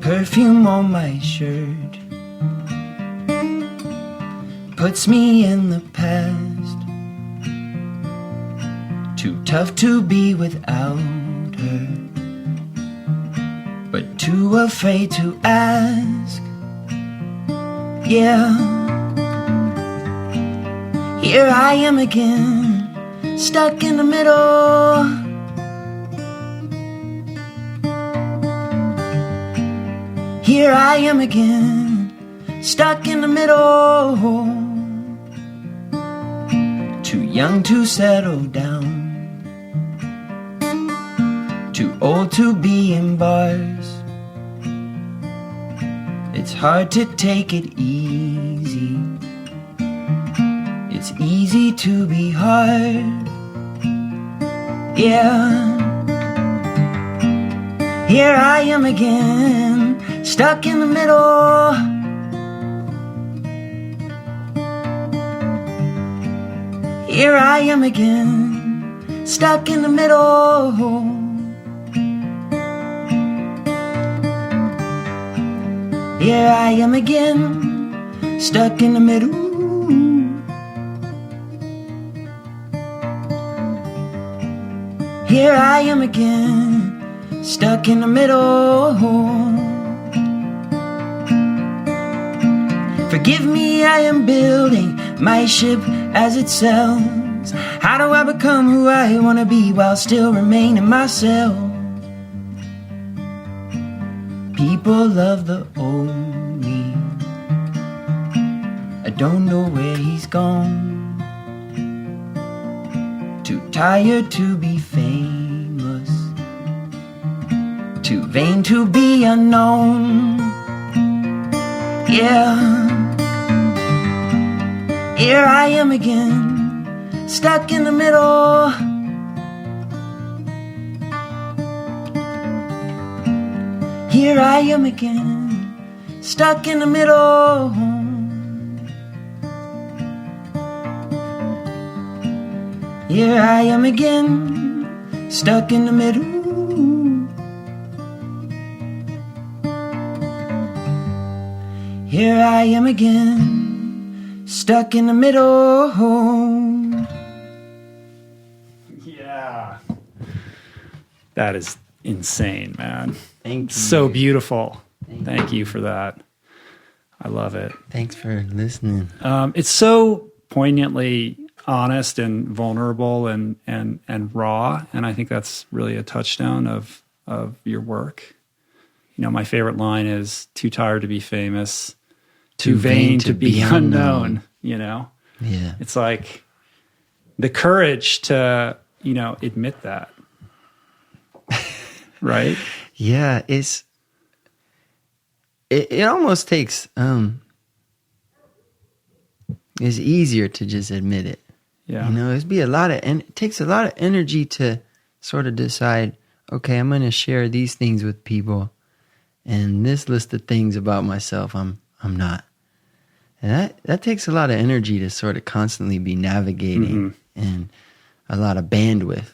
perfume on my shirt puts me in the past. Too tough to be without her, but too afraid to ask. Yeah, here I am again, stuck in the middle. Here I am again, stuck in the middle. Too young to settle down, too old to be in bars. It's hard to take it easy, it's easy to be hard. Yeah, here I am again, stuck in the middle. Here I am again, stuck in the middle. Here I am again, stuck in the middle. Here I am again, stuck in the middle. Forgive me, I am building my ship as it sails. How do I become who I want to be while still remaining myself? People love the old me. I don't know where he's gone. Too tired to be famous, too vain to be unknown. Yeah, here I am again, stuck in the middle. Here I am again, stuck in the middle. Here I am again, stuck in the middle. Here I am again, stuck in the middle. Yeah. That is insane, man. Thank you. So beautiful. Thank you for that. I love it. Thanks for listening. It's so poignantly honest and vulnerable and raw, and I think that's really a touchstone of your work. You know, my favorite line is "Too tired to be famous, too vain to be unknown." You know, yeah, it's like the courage to admit that, right? Yeah, it almost takes it's easier to just admit it. Yeah, it takes a lot of energy to sort of decide, okay, I'm going to share these things with people, and this list of things about myself I'm not. And that takes a lot of energy to sort of constantly be navigating and a lot of bandwidth.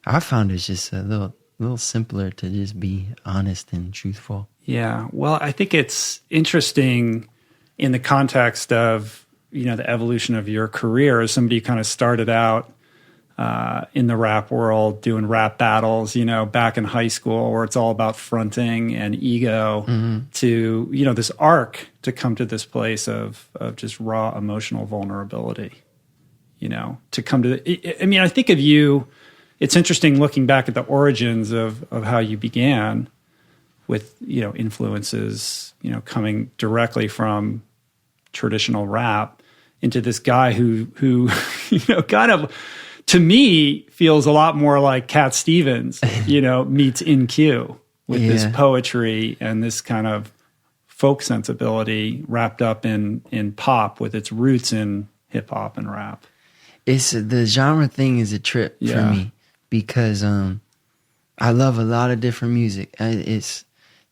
I found it's just a little simpler to just be honest and truthful. Yeah. Well, I think it's interesting in the context of, the evolution of your career as somebody who kind of started out in the rap world doing rap battles, back in high school where it's all about fronting and ego to, this arc to come to this place of just raw emotional vulnerability, to come to I think of you, it's interesting looking back at the origins of how you began with, influences, coming directly from traditional rap into this guy who kind of, to me, feels a lot more like Cat Stevens, meets In Q with this poetry and this kind of folk sensibility wrapped up in pop with its roots in hip hop and rap. It's the genre thing is a trip for me because I love a lot of different music.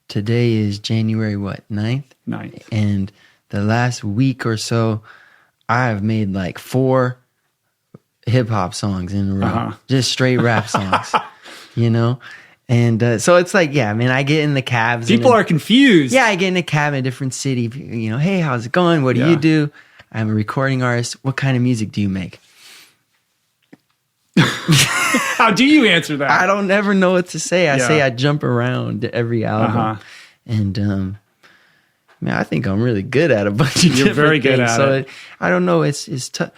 Today is January 9th? 9th. And the last week or so, I have made like 4 hip hop songs in a row, just straight rap songs, And so it's like, yeah, I mean, I get in the cabs. People are confused. Yeah, I get in a cab in a different city. You know, hey, how's it going? What do you do? I'm a recording artist. What kind of music do you make? How do you answer that? I don't ever know what to say. I say I jump around every album. And man, I think I'm really good at a bunch of You're very good things. at it. I don't know. It's tough.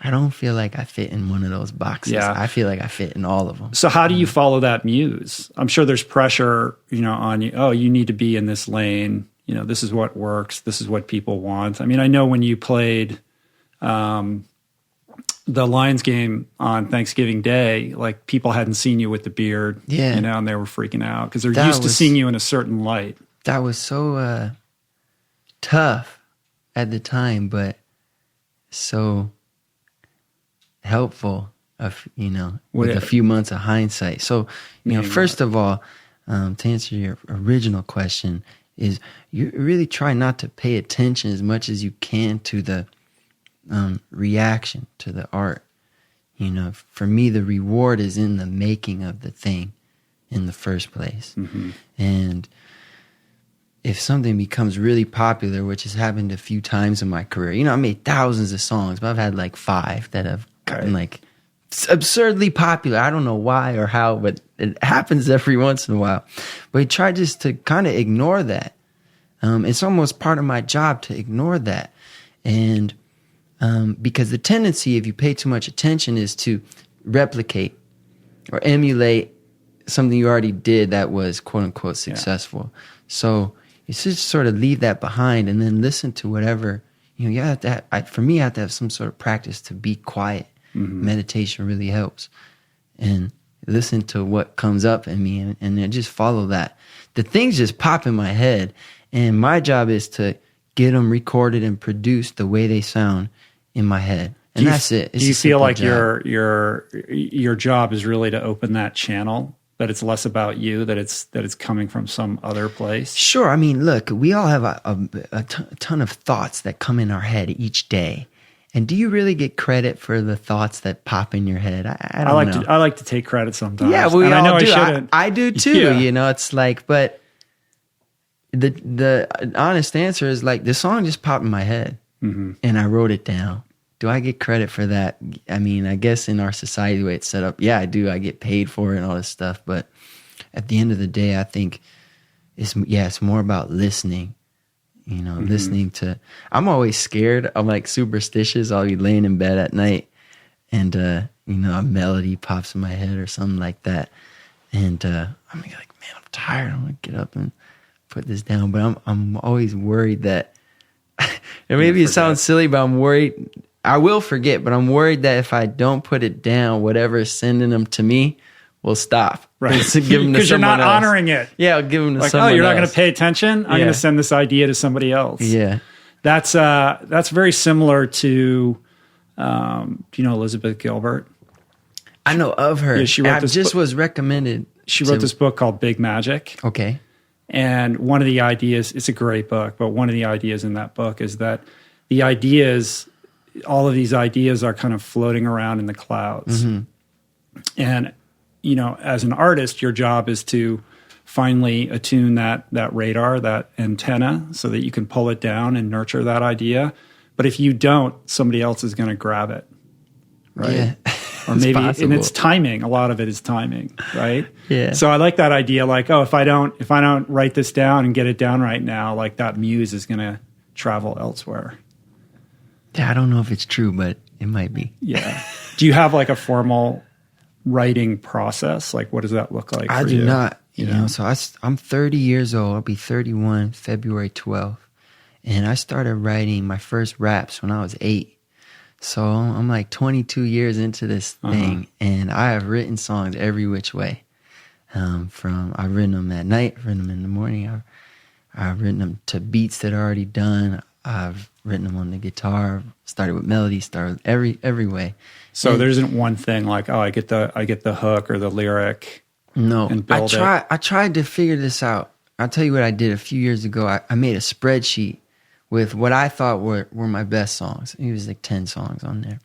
I don't feel like I fit in one of those boxes. Yeah. I feel like I fit in all of them. So how do you follow that muse? I'm sure there's pressure, on you. Oh, you need to be in this lane. This is what works. This is what people want. I mean, I know when you played the Lions game on Thanksgiving Day, like people hadn't seen you with the beard, and they were freaking out because they're used to seeing you in a certain light. That was so tough at the time, but so helpful with a few months of hindsight. So, first of all, to answer your original question is you really try not to pay attention as much as you can to the reaction to the art. For me, the reward is in the making of the thing in the first place. Mm-hmm. And if something becomes really popular, which has happened a few times in my career, I made thousands of songs, but I've had like 5 that have gotten like absurdly popular. I don't know why or how, but it happens every once in a while. But I try just to kind of ignore that. It's almost part of my job to ignore that. And because the tendency, if you pay too much attention, is to replicate or emulate something you already did that was quote unquote successful. Yeah. So you just sort of leave that behind and then listen to whatever, you have to for me, I have to have some sort of practice to be quiet. Mm-hmm. Meditation really helps. And listen to what comes up in me and then just follow that. The things just pop in my head. And my job is to get them recorded and produced the way they sound in my head. And that's it. Do you feel like your job is really to open that channel, that it's less about you, that it's coming from some other place? Sure. I mean, look, we all have a ton of thoughts that come in our head each day. And do you really get credit for the thoughts that pop in your head? I don't know. I like to take credit sometimes. Yeah, we all I know do. I shouldn't. I do too. It's like, but the honest answer is like the song just popped in my head, mm-hmm. and I wrote it down. Do I get credit for that? I mean, I guess in our society, the way it's set up, yeah, I do. I get paid for it and all this stuff. But at the end of the day, I think it's more about listening. Mm-hmm. Listening to. I'm always scared. I'm like superstitious. I'll be laying in bed at night, and a melody pops in my head or something like that, and I'm like, man, I'm tired. I'm gonna get up and put this down. But I'm always worried that. And maybe it sounds silly, but I'm worried. I will forget, but I'm worried that if I don't put it down, whatever is sending them to me will stop. Right. Because you're not honoring it. Yeah, I'll give them to someone else. You're not going to pay attention? I'm going to send this idea to somebody else. Yeah. That's very similar to, do you know Elizabeth Gilbert? I know of her. Yeah, she wrote was recommended. She wrote this book called Big Magic. Okay. And one of the ideas, it's a great book, but one of the ideas in that book is that all of these ideas are kind of floating around in the clouds. Mm-hmm. And, as an artist, your job is to finally attune that radar, that antenna, so that you can pull it down and nurture that idea. But if you don't, somebody else is going to grab it. Right. Yeah. Or maybe, possible. And it's timing. A lot of it is timing, right? Yeah. So I like that idea. Like, if I don't write this down and get it down right now, like that muse is going to travel elsewhere. Yeah, I don't know if it's true, but it might be. Yeah. Do you have like a formal writing process? Like, what does that look like? I do not. So I'm 30 years old. I'll be 31 February 12th, and I started writing my first raps when I was 8. So I'm like 22 years into this thing, and I have written songs every which way. I've written them at night, I've written them in the morning. I've written them to beats that are already done. I've written them on the guitar. Started with melody. Started every way. So there isn't one thing like, I get the hook or the lyric. No, and build I tried to figure this out. I'll tell you what I did a few years ago. I made a spreadsheet with what I thought were my best songs. It was like 10 songs on there.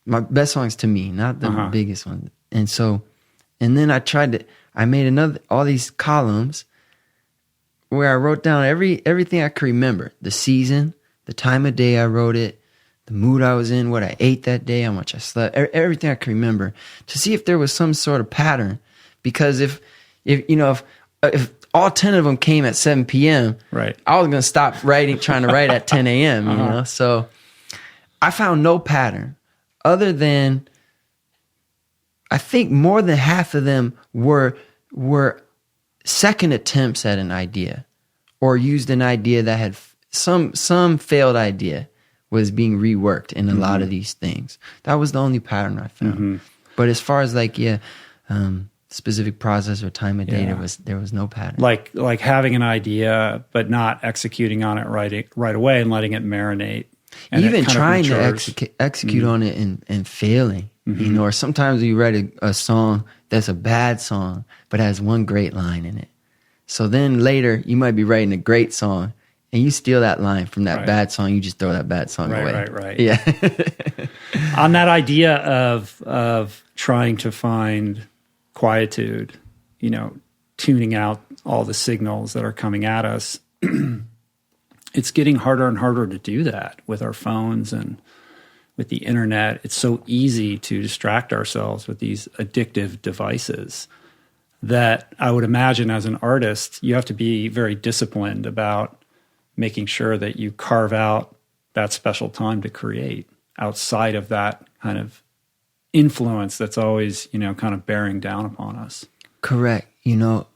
My best songs to me, not the biggest ones. And so And then I made all these columns where I wrote down everything I could remember. The season, the time of day I wrote it, the mood I was in, what I ate that day, how much I slept, everything I could remember, to see if there was some sort of pattern. Because if all 10 of them came at 7 p.m., right, I was going to stop trying to write at 10 a.m., you know? So I found no pattern other than, I think more than half of them were second attempts at an idea, or used an idea that had some failed idea was being reworked in a lot of these things. That was the only pattern I found. But as far as specific process or time of day, there was no pattern. Like having an idea but not executing on it right away and letting it marinate. And even trying to execute on it and failing, you know, or sometimes you write a song that's a bad song but has one great line in it. So then later you might be writing a great song and you steal that line from that bad song, you just throw that bad song away. Right. Yeah. On that idea of trying to find quietude, you know, tuning out all the signals that are coming at us, it's getting harder and harder to do that with our phones and with the internet. It's so easy to distract ourselves with these addictive devices that I would imagine as an artist, you have to be very disciplined about making sure that you carve out that special time to create outside of that kind of influence that's always, you know, kind of bearing down upon us. Correct. You know,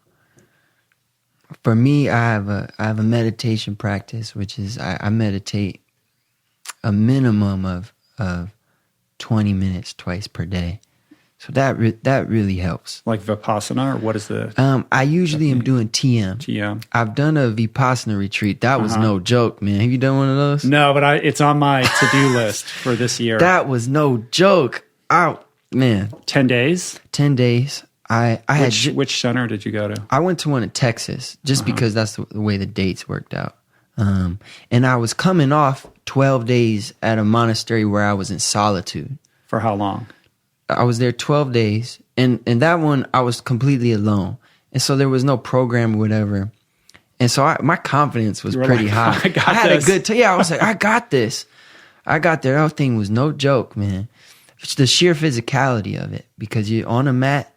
for me, I have a meditation practice, which is I meditate a minimum of 20 minutes twice per day. So that really helps. Like Vipassana, or what is the? I usually am doing TM. TM. I've done a Vipassana retreat. That was no joke, man. Have you done one of those? No, but it's on my to-do list for this year. That was no joke. Oh, man. 10 days? 10 days. Which center did you go to? I went to one in Texas just because that's the way the dates worked out. And I was coming off 12 days at a monastery where I was in solitude. For how long? I was there 12 days. And that one, I was completely alone. And so there was no program or whatever. And so my confidence was pretty high. I had a good time. Yeah, I was like, I got this. I got there. That thing was no joke, man. It's the sheer physicality of it, because you're on a mat,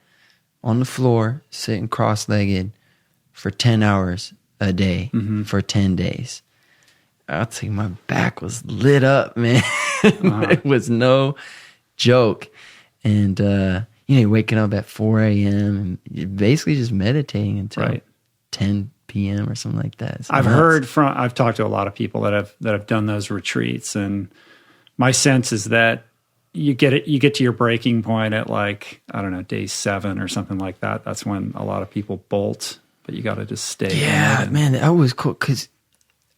on the floor, sitting cross-legged for 10 hours a day for 10 days. I'll tell you, my back was lit up, man. It was no joke. And, you're waking up at 4 a.m. and you're basically just meditating until 10 p.m. or something like that. It's I've talked to a lot of people that have done those retreats, and my sense is that you get to your breaking point at day 7 or something like that. That's when a lot of people bolt, but you got to just stay. Yeah, man, that was cool. Cause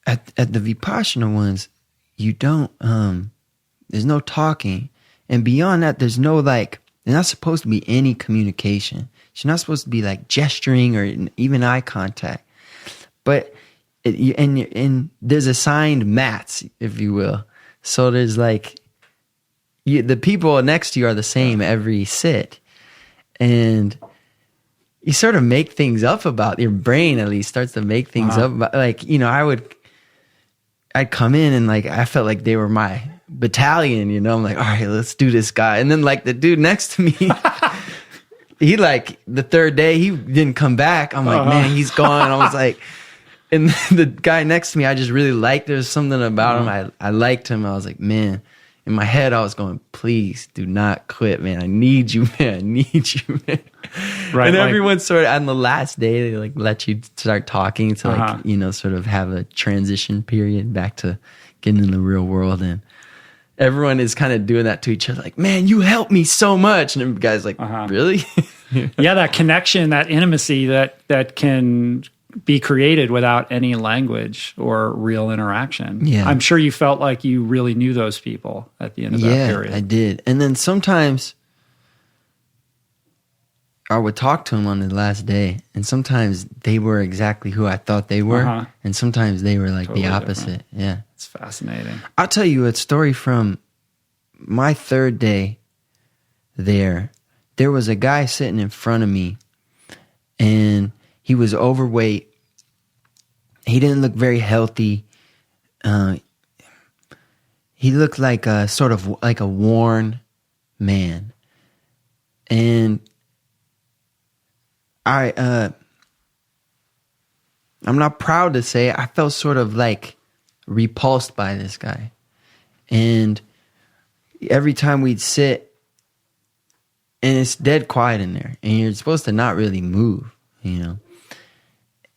at the Vipassana ones, you don't, there's no talking. And beyond that, there's no there's not supposed to be any communication. You're not supposed to be gesturing or even eye contact. But, and there's assigned mats, if you will. So there's the people next to you are the same every sit. And you sort of make things up about your brain, at least starts to make things up about, I'd come in and I felt like they were my battalion, you know. I'm like, all right, let's do this guy. And then the dude next to me, he the third day, he didn't come back. I'm like, man, he's gone. I was like, and the guy next to me, I just really liked, there's something about him. I liked him. I was like, man, in my head, I was going, please do not quit, man. I need you, man. I need you, man. Right. And everyone sort of, on the last day, they let you start talking to sort of have a transition period back to getting in the real world. And everyone is kind of doing that to each other, man, you helped me so much. And the guy's like, really? Yeah, that connection, that intimacy that can be created without any language or real interaction. Yeah. I'm sure you felt like you really knew those people at the end of that period. Yeah, I did. And then sometimes I would talk to them on the last day, and sometimes they were exactly who I thought they were, and sometimes they were totally the opposite. Different. Yeah. It's fascinating. I'll tell you a story from my third day there there was a guy sitting in front of me, and he was overweight. He didn't look very healthy. He looked like a sort of like a worn man. And I'm not proud to say I felt sort of like repulsed by this guy. And every time we'd sit, and it's dead quiet in there, and you're supposed to not really move, you know.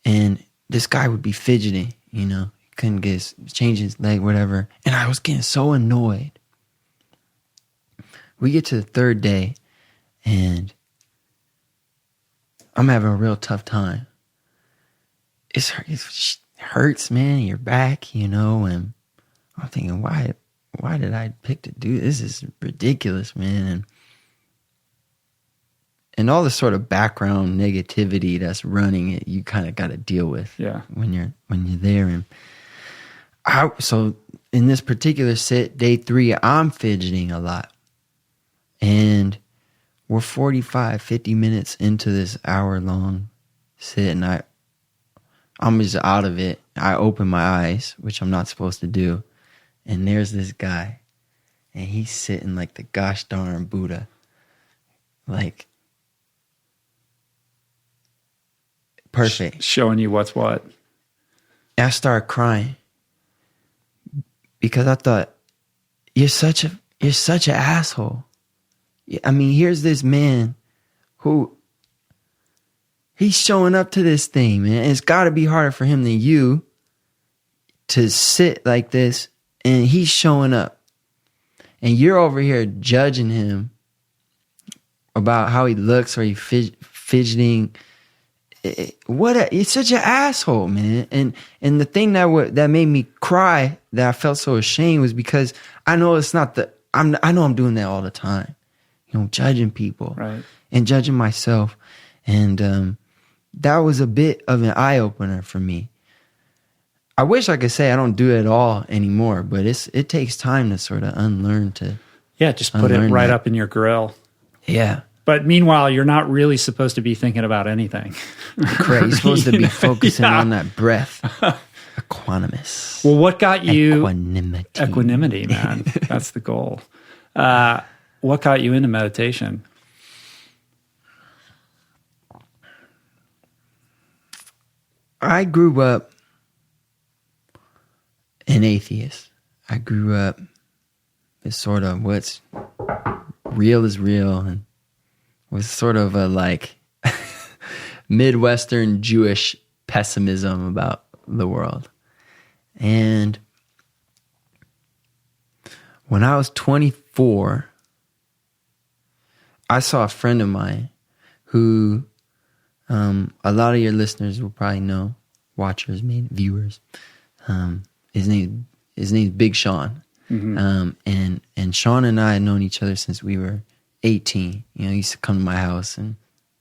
And this guy would be fidgeting, you know. He couldn't change his leg, whatever. And I was getting so annoyed. We get to the third day, and I'm having a real tough time. It hurts, man, in your back, you know. And I'm thinking, why did I pick to do this? This is ridiculous, man. And all the sort of background negativity that's running it, you kind of got to deal with when you're there. And so in this particular sit, day 3, I'm fidgeting a lot. And we're 50 minutes into this hour-long sit, and I'm just out of it. I open my eyes, which I'm not supposed to do, and there's this guy, and he's sitting like the gosh darn Buddha. Like, perfect. Showing you what's what. I started crying because I thought, you're such an asshole. I mean, here's this man who he's showing up to this thing, man. It's got to be harder for him than you to sit like this, and he's showing up. And you're over here judging him about how he looks, or he fidgeting. It's such an asshole, man. And the thing that made me cry, that I felt so ashamed, was because I know it's not I know I'm doing that all the time, you know, judging people, right, and judging myself, and that was a bit of an eye opener for me. I wish I could say I don't do it at all anymore, but it takes time to sort of unlearn to. Yeah, just put it right up in your grill. Yeah. But meanwhile, you're not really supposed to be thinking about anything. Correct. You're supposed to be focusing on that breath. Equanimous. Well, what got you... Equanimity. Equanimity, man. That's the goal. What got you into meditation? I grew up an atheist. I grew up as sort of what's real is real, and was sort of a like Midwestern Jewish pessimism about the world. And when I was 24, I saw a friend of mine who a lot of your listeners will probably know, watchers, maybe viewers. His name's Big Sean. Mm-hmm. And Sean and I had known each other since we were 18. You know, he used to come to my house and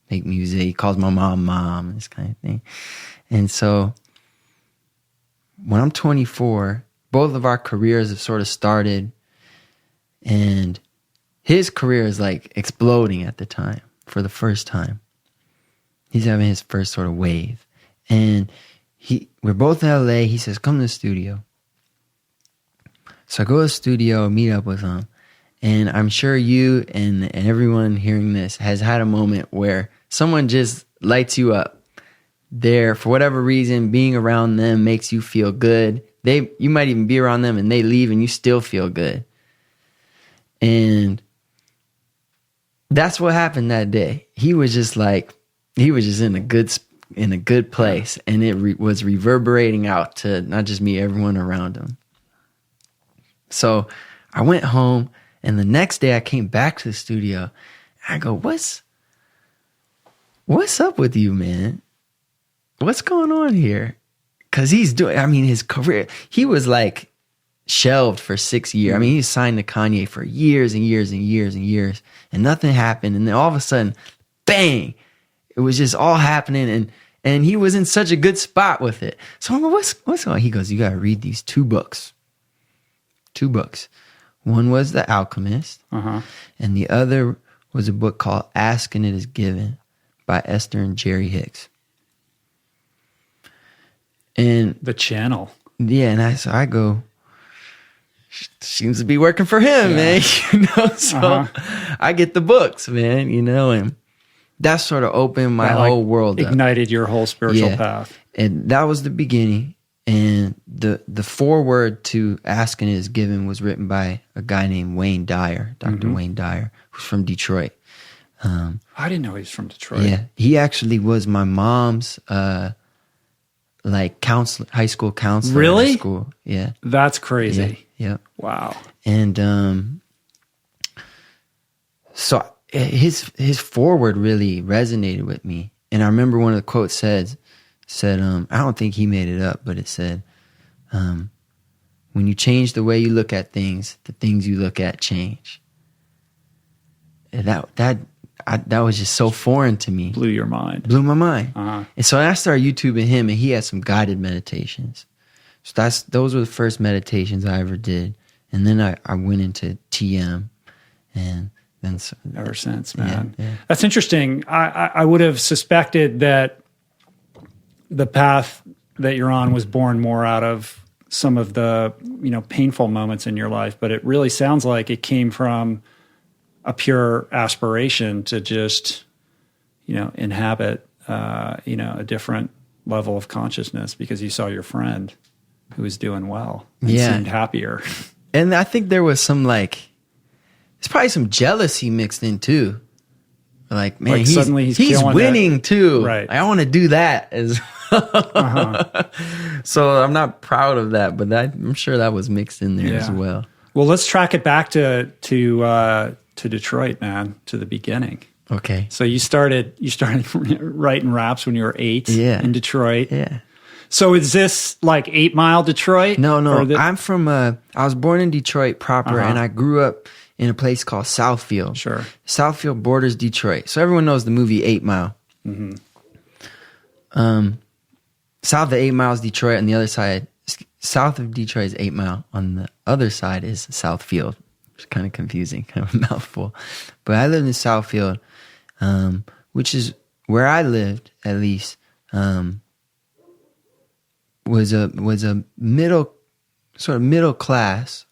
make music. He calls my mom, this kind of thing. And so when I'm 24, both of our careers have sort of started, and his career is like exploding at the time for the first time. He's having his first sort of wave. And we're both in LA. He says, come to the studio. So I go to the studio, meet up with him. And I'm sure you and everyone hearing this has had a moment where someone just lights you up. There, for whatever reason, being around them makes you feel good. You might even be around them and they leave and you still feel good. And that's what happened that day. He was just in a good place, and it was reverberating out to not just me, everyone around him. So I went home, and the next day I came back to the studio. I go, what's up with you, man? What's going on here? Because his career, he was like shelved for 6 years. I mean, he signed to Kanye for years and years and years and years, and nothing happened. And then all of a sudden, bang, it was just all happening, and he was in such a good spot with it. So I'm like, what's going on? He goes, you got to read these 2 books. 2 books. One was The Alchemist, and the other was a book called Ask and It Is Given by Esther and Jerry Hicks. And The channel. yeah, and I go, seems to be working for him, man. So I get the books, man, and that sort of opened my whole world up. Ignited your whole spiritual path. And that was the beginning. And the foreword to Asking Is Given was written by a guy named Wayne Dyer, Dr. Wayne Dyer, who's from Detroit. I didn't know he was from Detroit. Yeah, he actually was my mom's high school counselor. Really? In school. Yeah, that's crazy. Yeah. Wow. And so his foreword really resonated with me. And I remember one of the quotes said, I don't think he made it up, but it said, when you change the way you look at things, the things you look at change. And that was just so foreign to me. Blew your mind. Blew my mind. And so I started YouTubing him, and he had some guided meditations. So those were the first meditations I ever did. And then I went into TM, and then ever since, man. Yeah. That's interesting. I would have suspected that the path that you're on was born more out of some of the painful moments in your life, but it really sounds like it came from a pure aspiration to just inhabit a different level of consciousness because you saw your friend who was doing well and seemed happier. And I think there was some there's probably some jealousy mixed in too. Like, man, suddenly he's winning too. Right. I want to do that as So I'm not proud of that, but I'm sure that was mixed in there as well. Well, let's track it back to Detroit, man, to the beginning. Okay. So you started writing raps when you were 8 in Detroit. Yeah. So is this like 8 Mile Detroit? No. I'm from I was born in Detroit proper, and I grew up in a place called Southfield. Sure. Southfield borders Detroit. So everyone knows the movie 8 Mile. South of 8 Mile is Detroit. On the other side, south of Detroit is 8 Mile. On the other side is Southfield. It's kind of confusing, kind of a mouthful. But I lived in Southfield, which is where I lived, at least, was a middle class,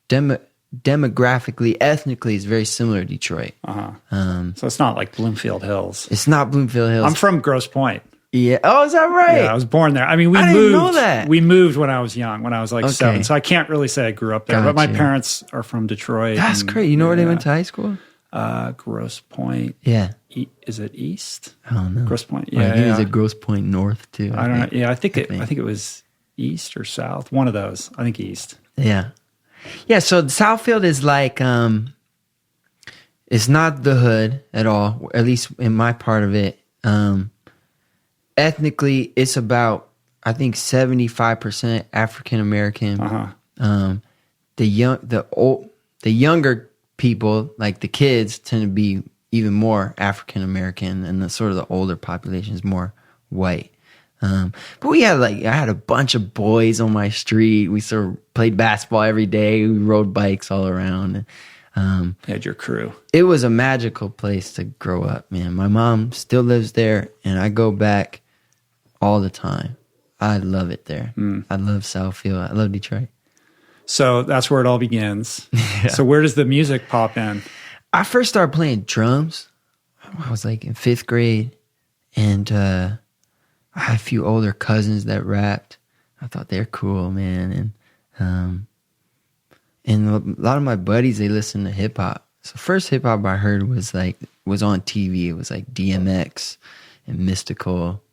demographically, ethnically is very similar to Detroit. So it's not like Bloomfield Hills. It's not Bloomfield Hills. I'm from Grosse Pointe. Yeah. Oh, is that right? Yeah, I was born there. I mean, I didn't know that. We moved when I was young, when I was 7. So I can't really say I grew up there, but my parents are from Detroit. That's great. You know where they went to high school? Grosse Pointe. Yeah. Is it East? I don't know. Grosse Pointe. Yeah. I think it was at Grosse Pointe North too. I don't know. Yeah, I think it was East or South. One of those. I think East. Yeah. Yeah. So Southfield is like, it's not the hood at all, at least in my part of it. Ethnically, it's about, I think, 75% African American. The younger people, like the kids, tend to be even more African American, and the sort of the older population is more white. But we had I had a bunch of boys on my street. We sort of played basketball every day. We rode bikes all around. You had your crew. It was a magical place to grow up, man. My mom still lives there, and I go back all the time. I love it there. I love Southfield. I love Detroit. So that's where it all begins. Yeah. So where does the music pop in? I first started playing drums. I was in 5th grade, and I had a few older cousins that rapped. I thought they're cool, man. And a lot of my buddies, they listen to hip hop. So first hip hop I heard was on TV. It was like DMX and Mystical.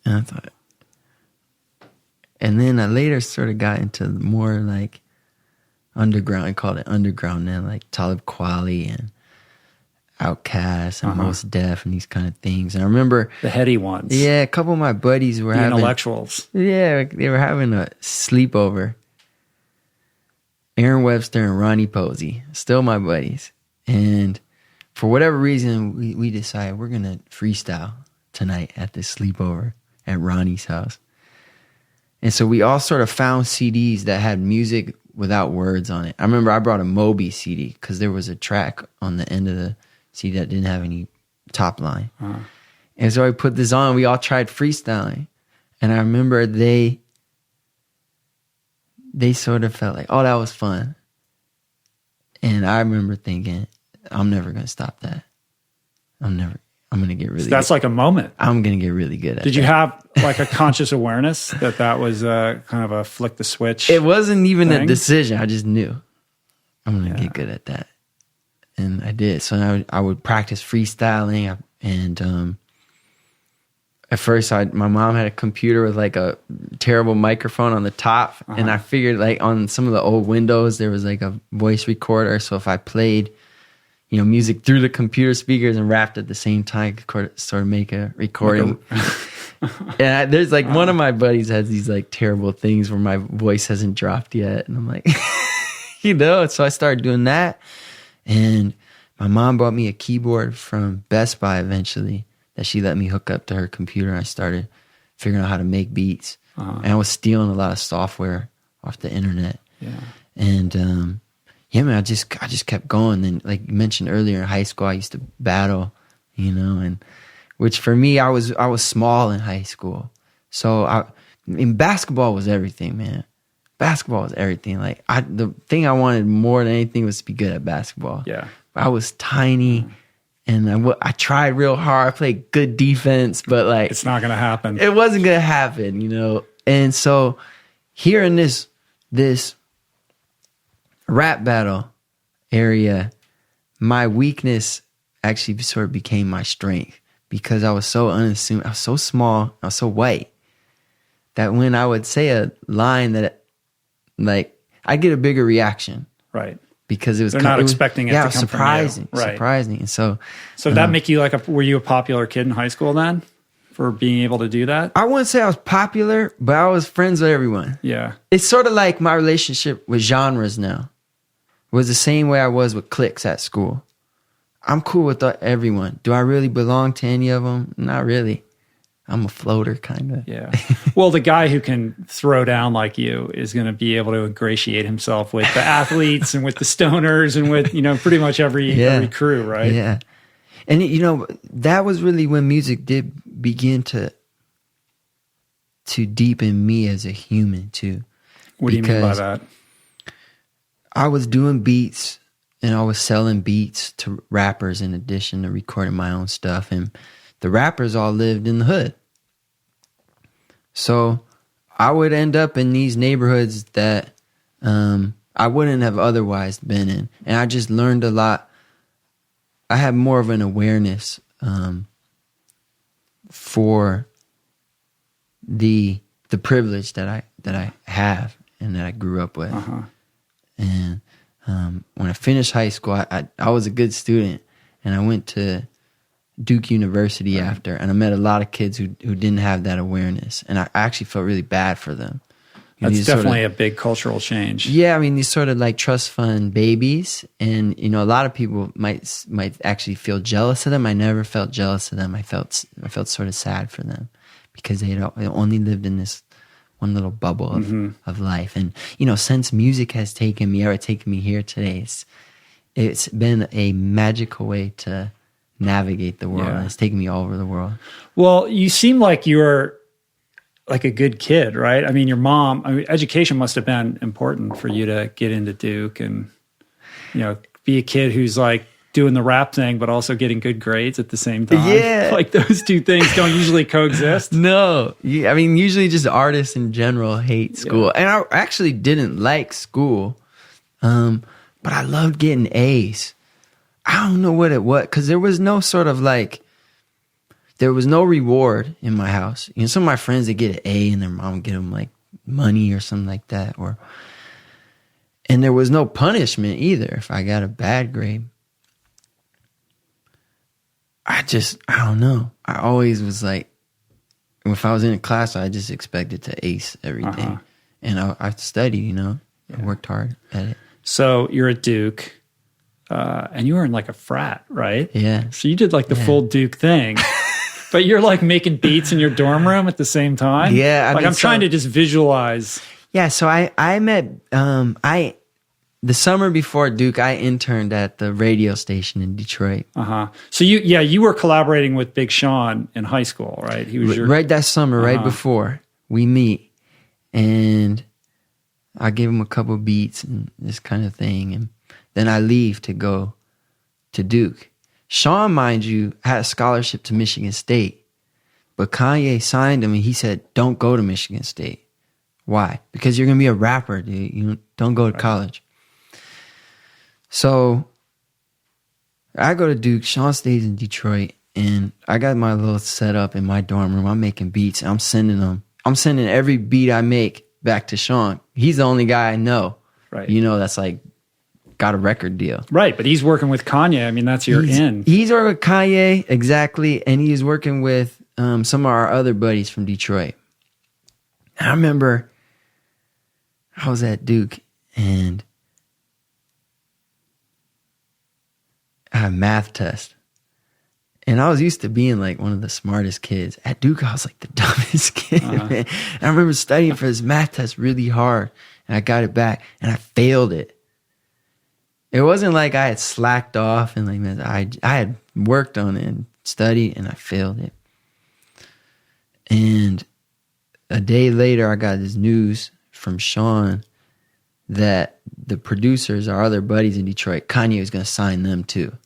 And I thought, and then I later sort of got into more underground. I called it underground then, like Talib Kweli and Outkast and Mos Def and these kind of things. And I remember the heady ones. Yeah, a couple of my buddies were having intellectuals. Yeah, they were having a sleepover. Aaron Webster and Ronnie Posey, still my buddies. And for whatever reason, we decided we're going to freestyle tonight at this sleepover at Ronnie's house. And so we all sort of found CDs that had music without words on it. I remember I brought a Moby CD because there was a track on the end of the CD that didn't have any top line. And so I put this on. We all tried freestyling. And I remember they sort of felt like, oh, that was fun. And I remember thinking, I'm never going to stop that. I'm going to get really so that's good. like a moment. I'm going to get really good at Did that. you have like a conscious awareness that was kind of a flick the switch? It wasn't even thing? a decision. I just knew I'm going to get good at that. And I did. So I would practice freestyling. And at first, my mom had a computer with like a terrible microphone on the top. And I figured like on some of the old Windows, there was like a voice recorder. So if I played, music through the computer speakers and rapped at the same time, I could sort of make a recording. And there's like one of my buddies has these like terrible things where my voice hasn't dropped yet. And I'm like, so I started doing that. And my mom bought me a keyboard from Best Buy eventually that she let me hook up to her computer. And I started figuring out how to make beats. And I was stealing a lot of software off the internet. Yeah. And, yeah, man, I just kept going. And like you mentioned earlier in high school, I used to battle, and which for me, I was small in high school. So basketball was everything, man. Basketball was everything. Like the thing I wanted more than anything was to be good at basketball. Yeah. I was tiny and I tried real hard. I played good defense, but like it's not going to happen. It wasn't going to happen, And so here in this rap battle area, my weakness actually sort of became my strength because I was so unassuming. I was so small. I was so white that when I would say a line that like I'd get a bigger reaction. Right. Because they're not expecting it to come surprising, from you. Right. Surprising. And so did that make you were you a popular kid in high school then for being able to do that? I wouldn't say I was popular, but I was friends with everyone. Yeah. It's sort of like my relationship with genres now. It was the same way I was with cliques at school. I'm cool with everyone. Do I really belong to any of them? Not really. I'm a floater, kind of. Yeah. Well, the guy who can throw down like you is going to be able to ingratiate himself with the athletes and with the stoners and with, pretty much every crew, right? Yeah. And, that was really when music did begin to deepen me as a human, too. What do you mean by that? I was doing beats and I was selling beats to rappers in addition to recording my own stuff. And the rappers all lived in the hood. So I would end up in these neighborhoods that I wouldn't have otherwise been in. And I just learned a lot. I had more of an awareness for the privilege that I have and that I grew up with. And when I finished high school, I was a good student, and I went to Duke University after, and I met a lot of kids who didn't have that awareness, and I actually felt really bad for them. That's definitely a big cultural change. Yeah, I mean, these sort of like trust fund babies, and a lot of people might actually feel jealous of them. I never felt jealous of them. I felt sort of sad for them because they only lived in this one little bubble of life. And, since music has taken me here today, it's been a magical way to navigate the world. Yeah. It's taken me all over the world. Well, you seem like you're like a good kid, right? I mean, your mom, education must have been important for you to get into Duke and, be a kid who's like doing the rap thing, but also getting good grades at the same time. Yeah. Like those two things don't usually coexist. No. I mean, usually just artists in general hate school. Yeah. And I actually didn't like school, but I loved getting A's. I don't know what it was, because there was no sort of like, there was no reward in my house. Some of my friends, they get an A and their mom would get them like money or something like that. And there was no punishment either if I got a bad grade. I don't know. I always was like, if I was in a class, I just expected to ace everything. And I studied, I worked hard at it. So you're at Duke, and you were in like a frat, right? Yeah. So you did like the full Duke thing. But you're like making beats in your dorm room at the same time? Yeah. I'm trying to just visualize. Yeah, so I met the summer before Duke, I interned at the radio station in Detroit. So you were collaborating with Big Sean in high school, right? He was right that summer, right before we meet, and I give him a couple beats and this kind of thing, and then I leave to go to Duke. Sean, mind you, had a scholarship to Michigan State, but Kanye signed him and he said, "Don't go to Michigan State." Why? Because you're gonna be a rapper, dude. You don't go to college. So I go to Duke. Sean stays in Detroit, and I got my little setup in my dorm room. I'm making beats. I'm sending them. I'm sending every beat I make back to Sean. He's the only guy I know, right? That's like got a record deal, right? But he's working with Kanye. I mean, that's your in. He's working with Kanye, exactly, and he's working with some of our other buddies from Detroit. I remember I was at Duke, and I had a math test. And I was used to being like one of the smartest kids. At Duke, I was like the dumbest kid, man. And I remember studying for this math test really hard, and I got it back, and I failed it. It wasn't like I had slacked off and like, man, I had worked on it and studied, and I failed it. And a day later, I got this news from Sean that the producers, our other buddies in Detroit, Kanye was going to sign them too.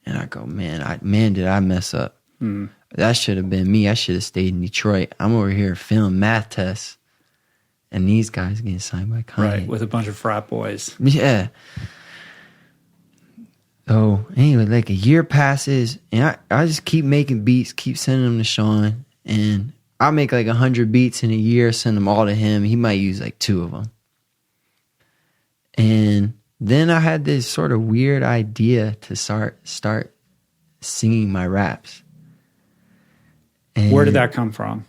And I go, man, did I mess up? That should have been me. I should have stayed in Detroit. I'm over here filming math tests, and these guys getting signed by Kanye. Right, with a bunch of frat boys. Yeah. So anyway, like a year passes, and I just keep making beats, keep sending them to Sean, and I make like 100 beats in a year, send them all to him. He might use like 2 of them. And then I had this sort of weird idea to start singing my raps. And where did that come from?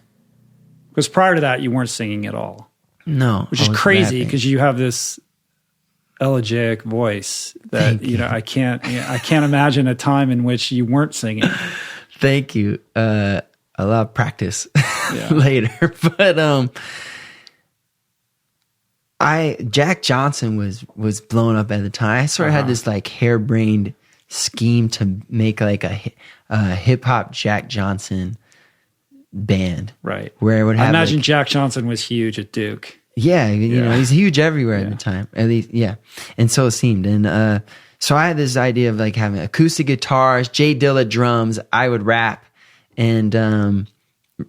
Because prior to that, you weren't singing at all. No. Which is crazy because you have this elegiac voice that, I can't imagine a time in which you weren't singing. Thank you. A lot of practice later. But Jack Johnson was blown up at the time. I sort of had this like harebrained scheme to make like a hip hop Jack Johnson band. Right. Where it would have I imagine Jack Johnson was huge at Duke. Yeah, he's huge everywhere at the time. At least, yeah. And so it seemed. And so I had this idea of like having acoustic guitars, Jay Dilla drums. I would rap and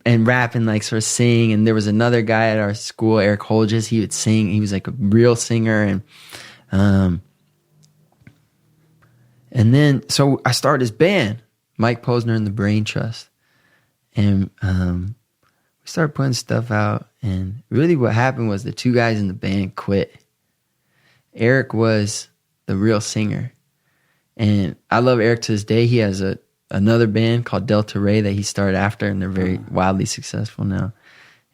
rap and like sort of sing. And there was another guy at our school, Eric Holges. He would sing. He was like a real singer. And then so I started this band, Mike Posner and the Brain Trust, and we started putting stuff out. And really what happened was the 2 guys in the band quit. Eric was the real singer. And I love Eric to this day. He has another band called Delta Ray that he started after, and they're very wildly successful now.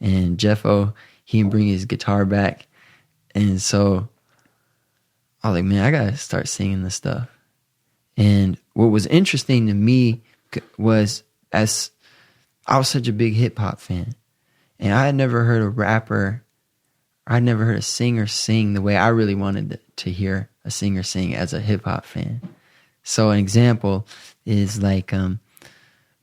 And Jeff O, he can bring his guitar back. And so I was like, man, I got to start singing this stuff. And what was interesting to me was, as I was such a big hip hop fan, and I had never heard a rapper, I'd never heard a singer sing the way I really wanted to hear a singer sing as a hip hop fan. So an example is like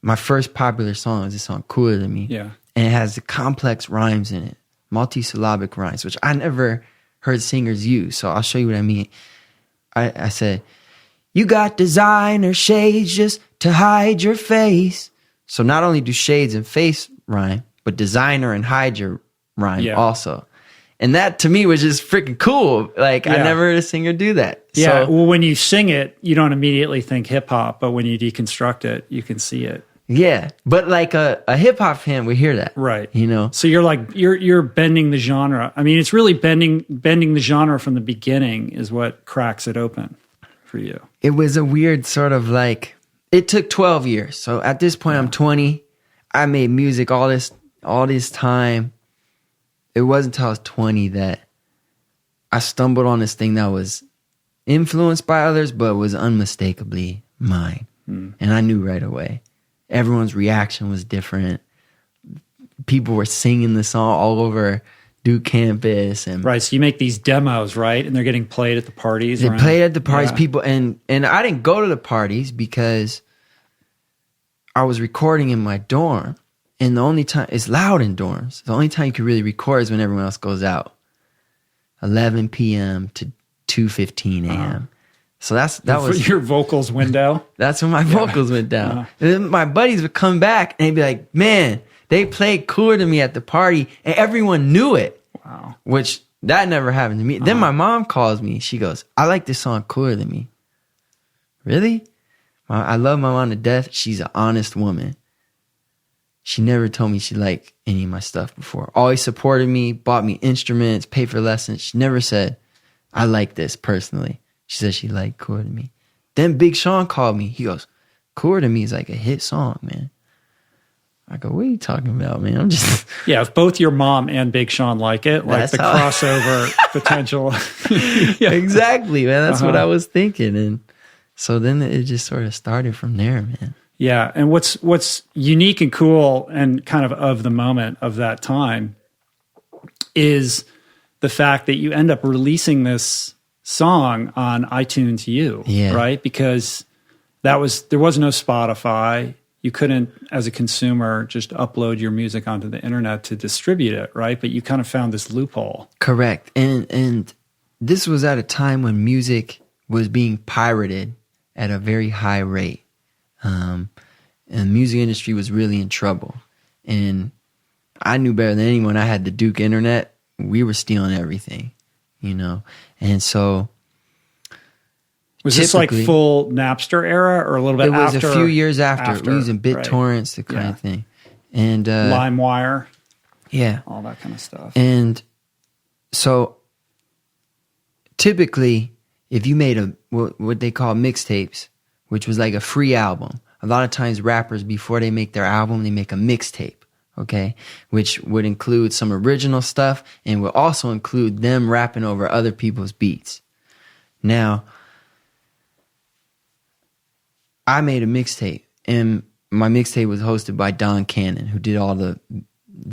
my first popular song is this song Cooler Than Me. Yeah. And it has the complex rhymes in it, multisyllabic rhymes, which I never heard singers use. So I'll show you what I mean. I said, you got designer shades just to hide your face. So not only do shades and face rhyme, but designer and hide your rhyme also. And that to me was just freaking cool. Like I never heard a singer do that. Yeah. So, well, when you sing it, you don't immediately think hip hop, but when you deconstruct it, you can see it. Yeah. But like a hip hop fan would hear that. Right. So you're like, you're bending the genre. I mean, it's really bending the genre from the beginning is what cracks it open for you. It was a weird sort of like, it took 12 years. So at this point I'm 20. I made music all this time. It wasn't until I was 20 that I stumbled on this thing that was influenced by others, but was unmistakably mine. And I knew right away. Everyone's reaction was different. People were singing the song all over Duke campus. And right. So you make these demos, right? And they're getting played at the parties. they around, played at the parties, yeah. people. And I didn't go to the parties because I was recording in my dorm. And the only time, it's loud in dorms. The only time you can really record is when everyone else goes out. 11 p.m. to 2:15 a.m. So that was your vocals window. That's when my vocals went down. And then my buddies would come back and they'd be like, man, they played Cooler to Me at the party and everyone knew it. Wow. Which that never happened to me. Then my mom calls me. She goes, I like this song Cooler Than Me. Really? I love my mom to death. She's an honest woman. She never told me she liked any of my stuff before. Always supported me, bought me instruments, paid for lessons. She never said, I like this personally. She said she liked Cooler Than Me. Then Big Sean called me. He goes, Cooler Than Me is like a hit song, man. I go, what are you talking about, man? I'm just... Yeah, if both your mom and Big Sean like it, like the crossover potential. Yeah. Exactly, man. That's what I was thinking. And so then it just sort of started from there, man. Yeah, and what's unique and cool and kind of the moment of that time is the fact that you end up releasing this song on iTunes U, right? Because there was no Spotify. You couldn't, as a consumer, just upload your music onto the internet to distribute it, right? But you kind of found this loophole. Correct. And this was at a time when music was being pirated at a very high rate. And the music industry was really in trouble. And I knew better than anyone. I had the Duke internet. We were stealing everything, you know? And so... Was this like full Napster era or a little bit after? It was a few years after. We were using BitTorrents, the kind of thing. And LimeWire. Yeah. All that kind of stuff. And so typically, if you made what they call mixtapes, which was like a free album, a lot of times rappers, before they make their album, they make a mixtape, okay? Which would include some original stuff and would also include them rapping over other people's beats. Now... I made a mixtape, and my mixtape was hosted by Don Cannon, who did all the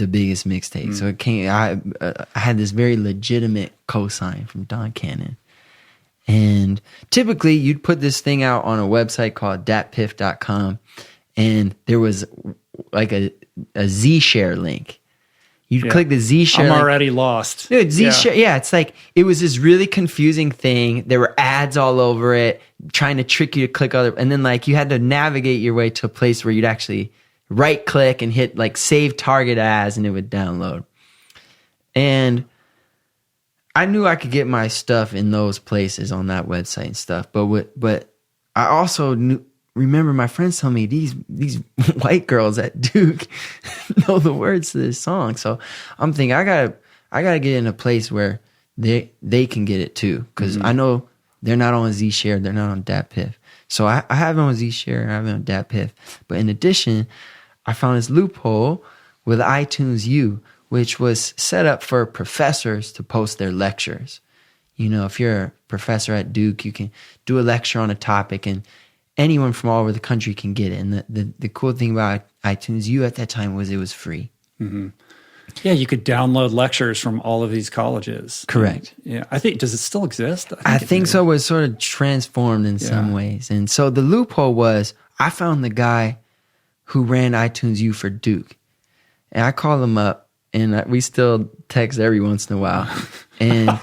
biggest mixtapes. So it came. I had this very legitimate cosign from Don Cannon, and typically you'd put this thing out on a website called datpiff.com, and there was like a Z-share link. You'd click the Z-share link. I'm already lost. Dude, Z-share, it's like, it was this really confusing thing. There were ads all over it, trying to trick you to click other, and then like you had to navigate your way to a place where you'd actually right click and hit like save target as, and it would download. And I knew I could get my stuff in those places on that website and stuff, but I also remember my friends telling me these white girls at Duke know the words to this song. So I'm thinking I gotta get in a place where they can get it too, because I know they're not on Z-Share, they're not on DatPiff. So I have it on Z-Share, I have it on DatPiff. But in addition, I found this loophole with iTunes U, which was set up for professors to post their lectures. You know, if you're a professor at Duke, you can do a lecture on a topic and anyone from all over the country can get it. And the cool thing about iTunes U at that time was it was free. Mm-hmm. Yeah, you could download lectures from all of these colleges. Correct. And, yeah, I think, does it still exist? I think so. It was sort of transformed in some ways. And so the loophole was, I found the guy who ran iTunes U for Duke. And I called him up, and we still text every once in a while. And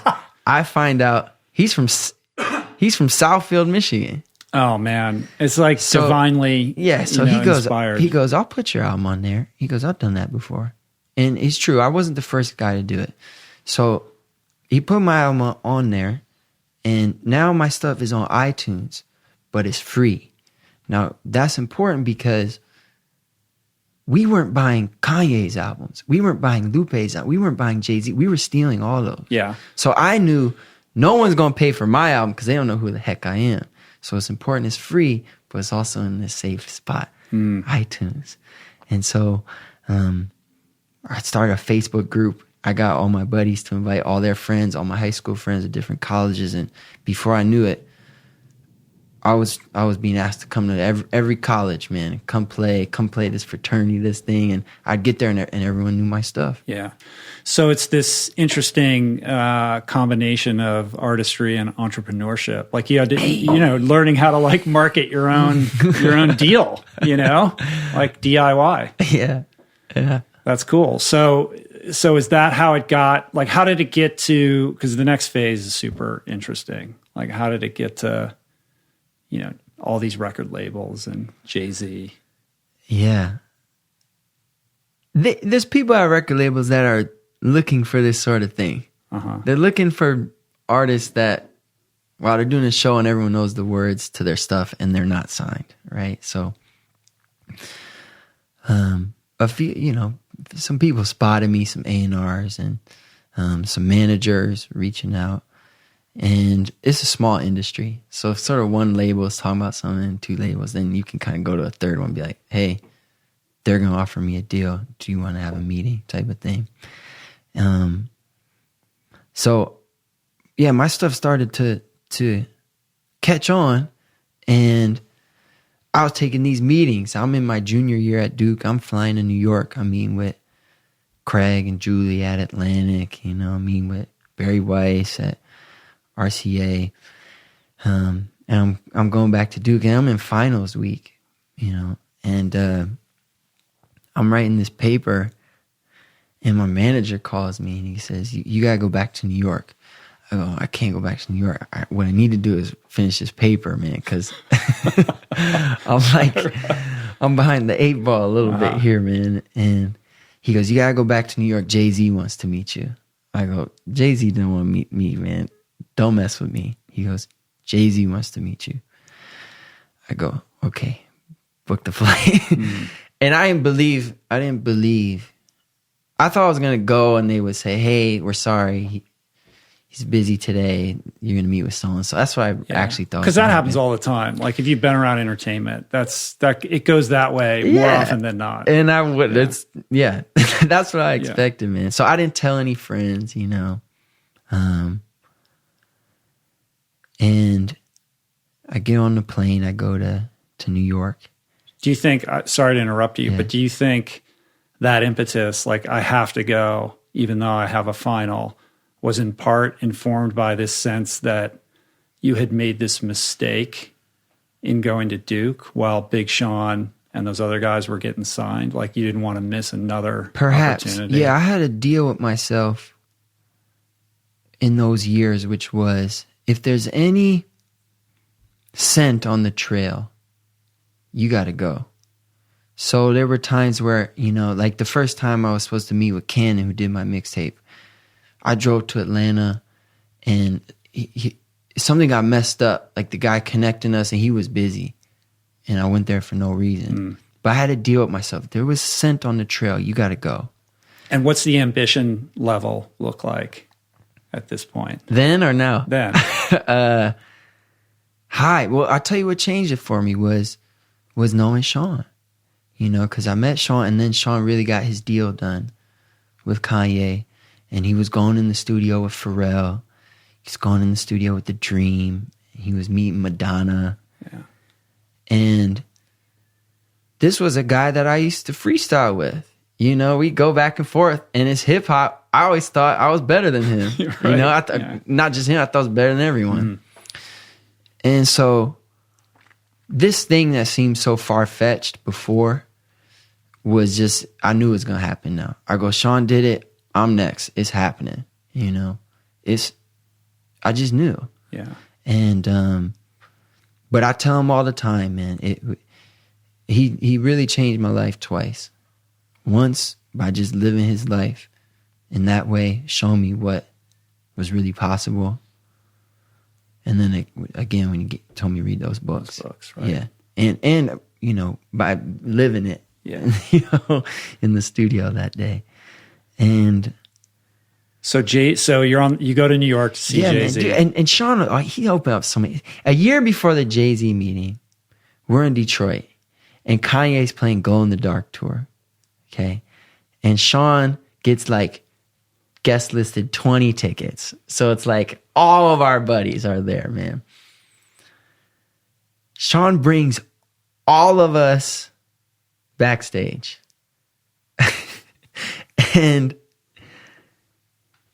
I find out he's from Southfield, Michigan. Oh man, it's like divinely So he goes, inspired. He goes, I'll put your album on there. He goes, I've done that before. And it's true. I wasn't the first guy to do it. So he put my album on there, and now my stuff is on iTunes, but it's free. Now that's important because we weren't buying Kanye's albums. We weren't buying Lupe's albums. We weren't buying Jay-Z. We were stealing all those. Yeah. So I knew no one's going to pay for my album because they don't know who the heck I am. So it's important, it's free, but it's also in this safe spot, iTunes. And so I started a Facebook group. I got all my buddies to invite all their friends, all my high school friends at different colleges. And before I knew it, I was being asked to come to every college, man. Come play this fraternity, this thing, and I'd get there and everyone knew my stuff. Yeah. So it's this interesting combination of artistry and entrepreneurship. Like you had to, learning how to like market your own deal, like DIY. Yeah. That's cool. So is that how it got? Like, how did it get to? Because the next phase is super interesting. Like, how did it get to? All these record labels and Jay-Z. Yeah. There's people at record labels that are looking for this sort of thing. Uh-huh. They're looking for artists that, while they're doing a show and everyone knows the words to their stuff and they're not signed, right? So, a few, some people spotted me, some A&Rs and some managers reaching out. And it's a small industry. So if sort of one label is talking about something, two labels, then you can kind of go to a third one and be like, hey, they're going to offer me a deal. Do you want to have a meeting type of thing? So, yeah, my stuff started to catch on. And I was taking these meetings. I'm in my junior year at Duke. I'm flying to New York. I'm meeting with Craig and Julie at Atlantic. I'm meeting with Barry Weiss at RCA, and I'm going back to Duke, and I'm in finals week, and I'm writing this paper, and my manager calls me and he says, "You gotta go back to New York." I go, "I can't go back to New York. What I need to do is finish this paper, man, because I'm behind the 8 ball a little bit here, man." And he goes, "You gotta go back to New York. Jay-Z wants to meet you." I go, "Jay-Z didn't want to meet me, man. Don't mess with me." He goes, "Jay-Z wants to meet you." I go, "Okay, book the flight." And I didn't believe. I thought I was going to go and they would say, "Hey, we're sorry. He's busy today. You're going to meet with someone." So that's what I actually thought. Because that happens all the time. Like if you've been around entertainment, it goes that way more often than not. And I would, that's what I expected, man. So I didn't tell any friends, and I get on the plane. I go to New York. Do you think, sorry to interrupt you, but do you think that impetus, like I have to go, even though I have a final, was in part informed by this sense that you had made this mistake in going to Duke while Big Sean and those other guys were getting signed? Like you didn't want to miss another opportunity? Yeah, I had a deal with myself in those years, which was, if there's any scent on the trail, you got to go. So there were times where, like the first time I was supposed to meet with Cannon, who did my mixtape, I drove to Atlanta and something got messed up. Like the guy connecting us and he was busy and I went there for no reason. But I had to deal with myself. If there was scent on the trail, you got to go. And what's the ambition level look like at this point? Then or now? Then. High. Well, I'll tell you what changed it for me was knowing Sean. Because I met Sean and then Sean really got his deal done with Kanye. And he was going in the studio with Pharrell. He's going in the studio with The Dream. He was meeting Madonna. Yeah. And this was a guy that I used to freestyle with. We go back and forth. And it's hip hop. I always thought I was better than him. Right. Not just him. I thought I was better than everyone. And so this thing that seemed so far-fetched before was just, I knew it was going to happen now. I go, Sean did it. I'm next. It's happening. I just knew. Yeah. And, but I tell him all the time, man, he really changed my life twice. Once by just living his life in that way, showing me what was really possible. And then again, when he told me to read those books. Right? Yeah. And by living it, in the studio that day. And so you go to New York to see Jay-Z. Man, and Sean, he opened up so many. A year before the Jay-Z meeting, we're in Detroit, and Kanye's playing Glow in the Dark tour. Okay, and Sean gets like guest listed 20 tickets, so it's like all of our buddies are there, man. Sean brings all of us backstage. And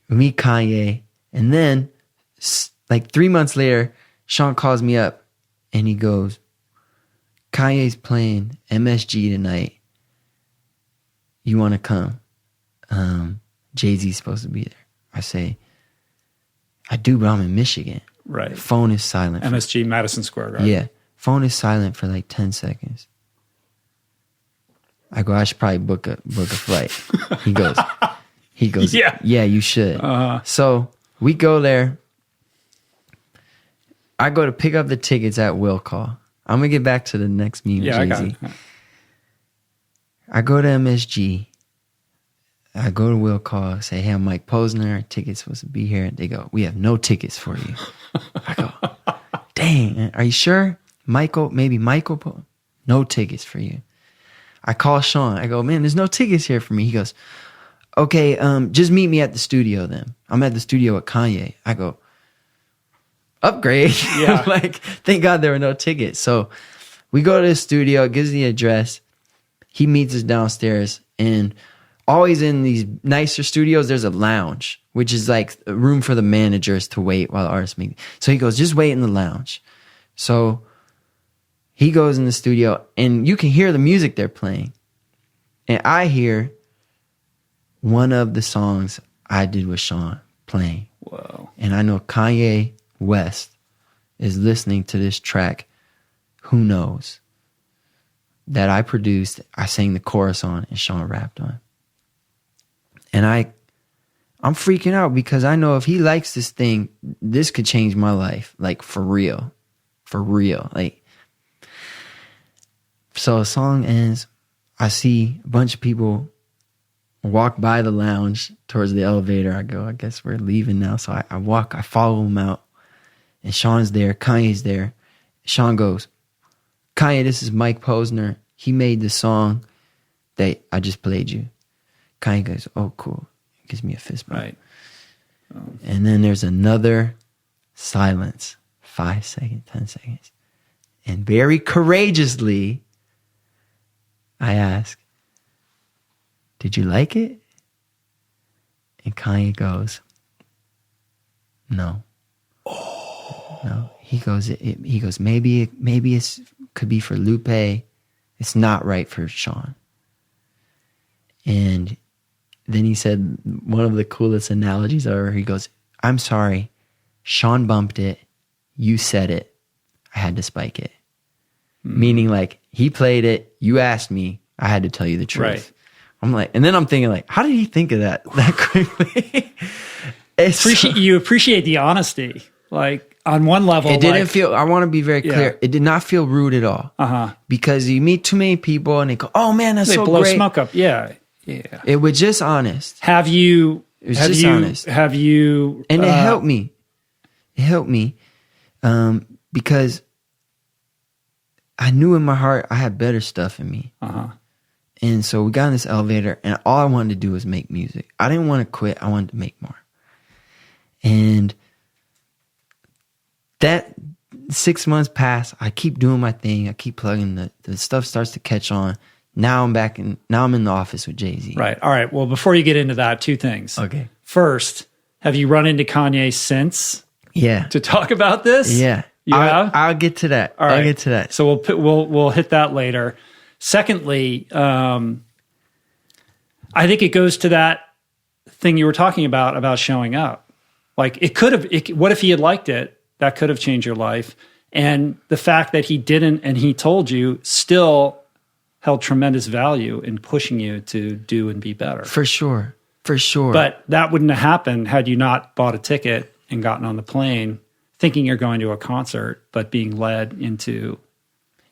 we meet Kanye. And then, like 3 months later, Sean calls me up and he goes, Kanye's playing MSG tonight. You want to come? Jay-Z's supposed to be there. I say, I do, but I'm in Michigan. Right. Phone is silent. MSG, Madison Square Garden. Yeah. Phone is silent for like 10 seconds. I go, I should probably book a flight. He goes, yeah, you should. So we go there. I go to pick up the tickets at Will Call. I'm going to get back to the next meme. Yeah, I got it. I go to MSG. I go to Will Call, say, hey, I'm Mike Posner. Tickets supposed to be here. They go, we have no tickets for you. I go, dang, are you sure? Maybe Michael? No tickets for you. I call Sean. I go, man, there's no tickets here for me. He goes, okay, just meet me at the studio then. I'm at the studio with Kanye. I go, upgrade. Yeah. Like, thank God there were no tickets. So we go to the studio, gives the address. He meets us downstairs, and always in these nicer studios, there's a lounge, which is like a room for the managers to wait while the artists meet. So he goes, just wait in the lounge. So he goes in the studio, and you can hear the music they're playing. And I hear one of the songs I did with Sean playing. Whoa. And I know Kanye West is listening to this track, Who Knows, that I produced. I sang the chorus on, and Sean rapped on. And I'm freaking out because I know if he likes this thing, this could change my life, like for real. For real. Like, so a song ends. I see a bunch of people walk by the lounge towards the elevator. I go, I guess we're leaving now. So I follow him out. And Sean's there. Kanye's there. Sean goes, Kanye, this is Mike Posner. He made the song that I just played you. Kanye goes, oh, cool. He gives me a fist bump. Right. Oh. And then there's another silence. 5 seconds, 10 seconds. And very courageously, I ask, did you like it? And Kanye goes, no. Oh. No. He goes, maybe it could be for Lupe. It's not right for Sean. And then he said one of the coolest analogies ever. He goes, I'm sorry. Sean bumped it. You said it. I had to spike it. Meaning like he played it. You asked me. I had to tell you the truth. Right. I'm like, and then I'm thinking like, how did he think of that quickly? You appreciate the honesty. Like on one level, it didn't feel, I want to be very clear. Yeah. It did not feel rude at all. Because you meet too many people and they go, oh man, that's so blow great. Smoke up. Yeah. Yeah. It was just honest. Honest. And it helped me. It helped me because I knew in my heart I had better stuff in me. And so we got in this elevator, and all I wanted to do was make music. I didn't want to quit. I wanted to make more. And that 6 months pass. I keep doing my thing. I keep plugging. The stuff starts to catch on. Now I'm in the office with Jay-Z. Right. All right. Well, before you get into that, two things. Okay. First, have you run into Kanye since? Yeah. To talk about this? Yeah. You have? I'll get to that. All right. I'll get to that. So we'll hit that later. Secondly, I think it goes to that thing you were talking about showing up. Like what if he had liked it? That could have changed your life. And the fact that he didn't and he told you still held tremendous value in pushing you to do and be better. For sure. But that wouldn't have happened had you not bought a ticket and gotten on the plane thinking you're going to a concert, but being led into,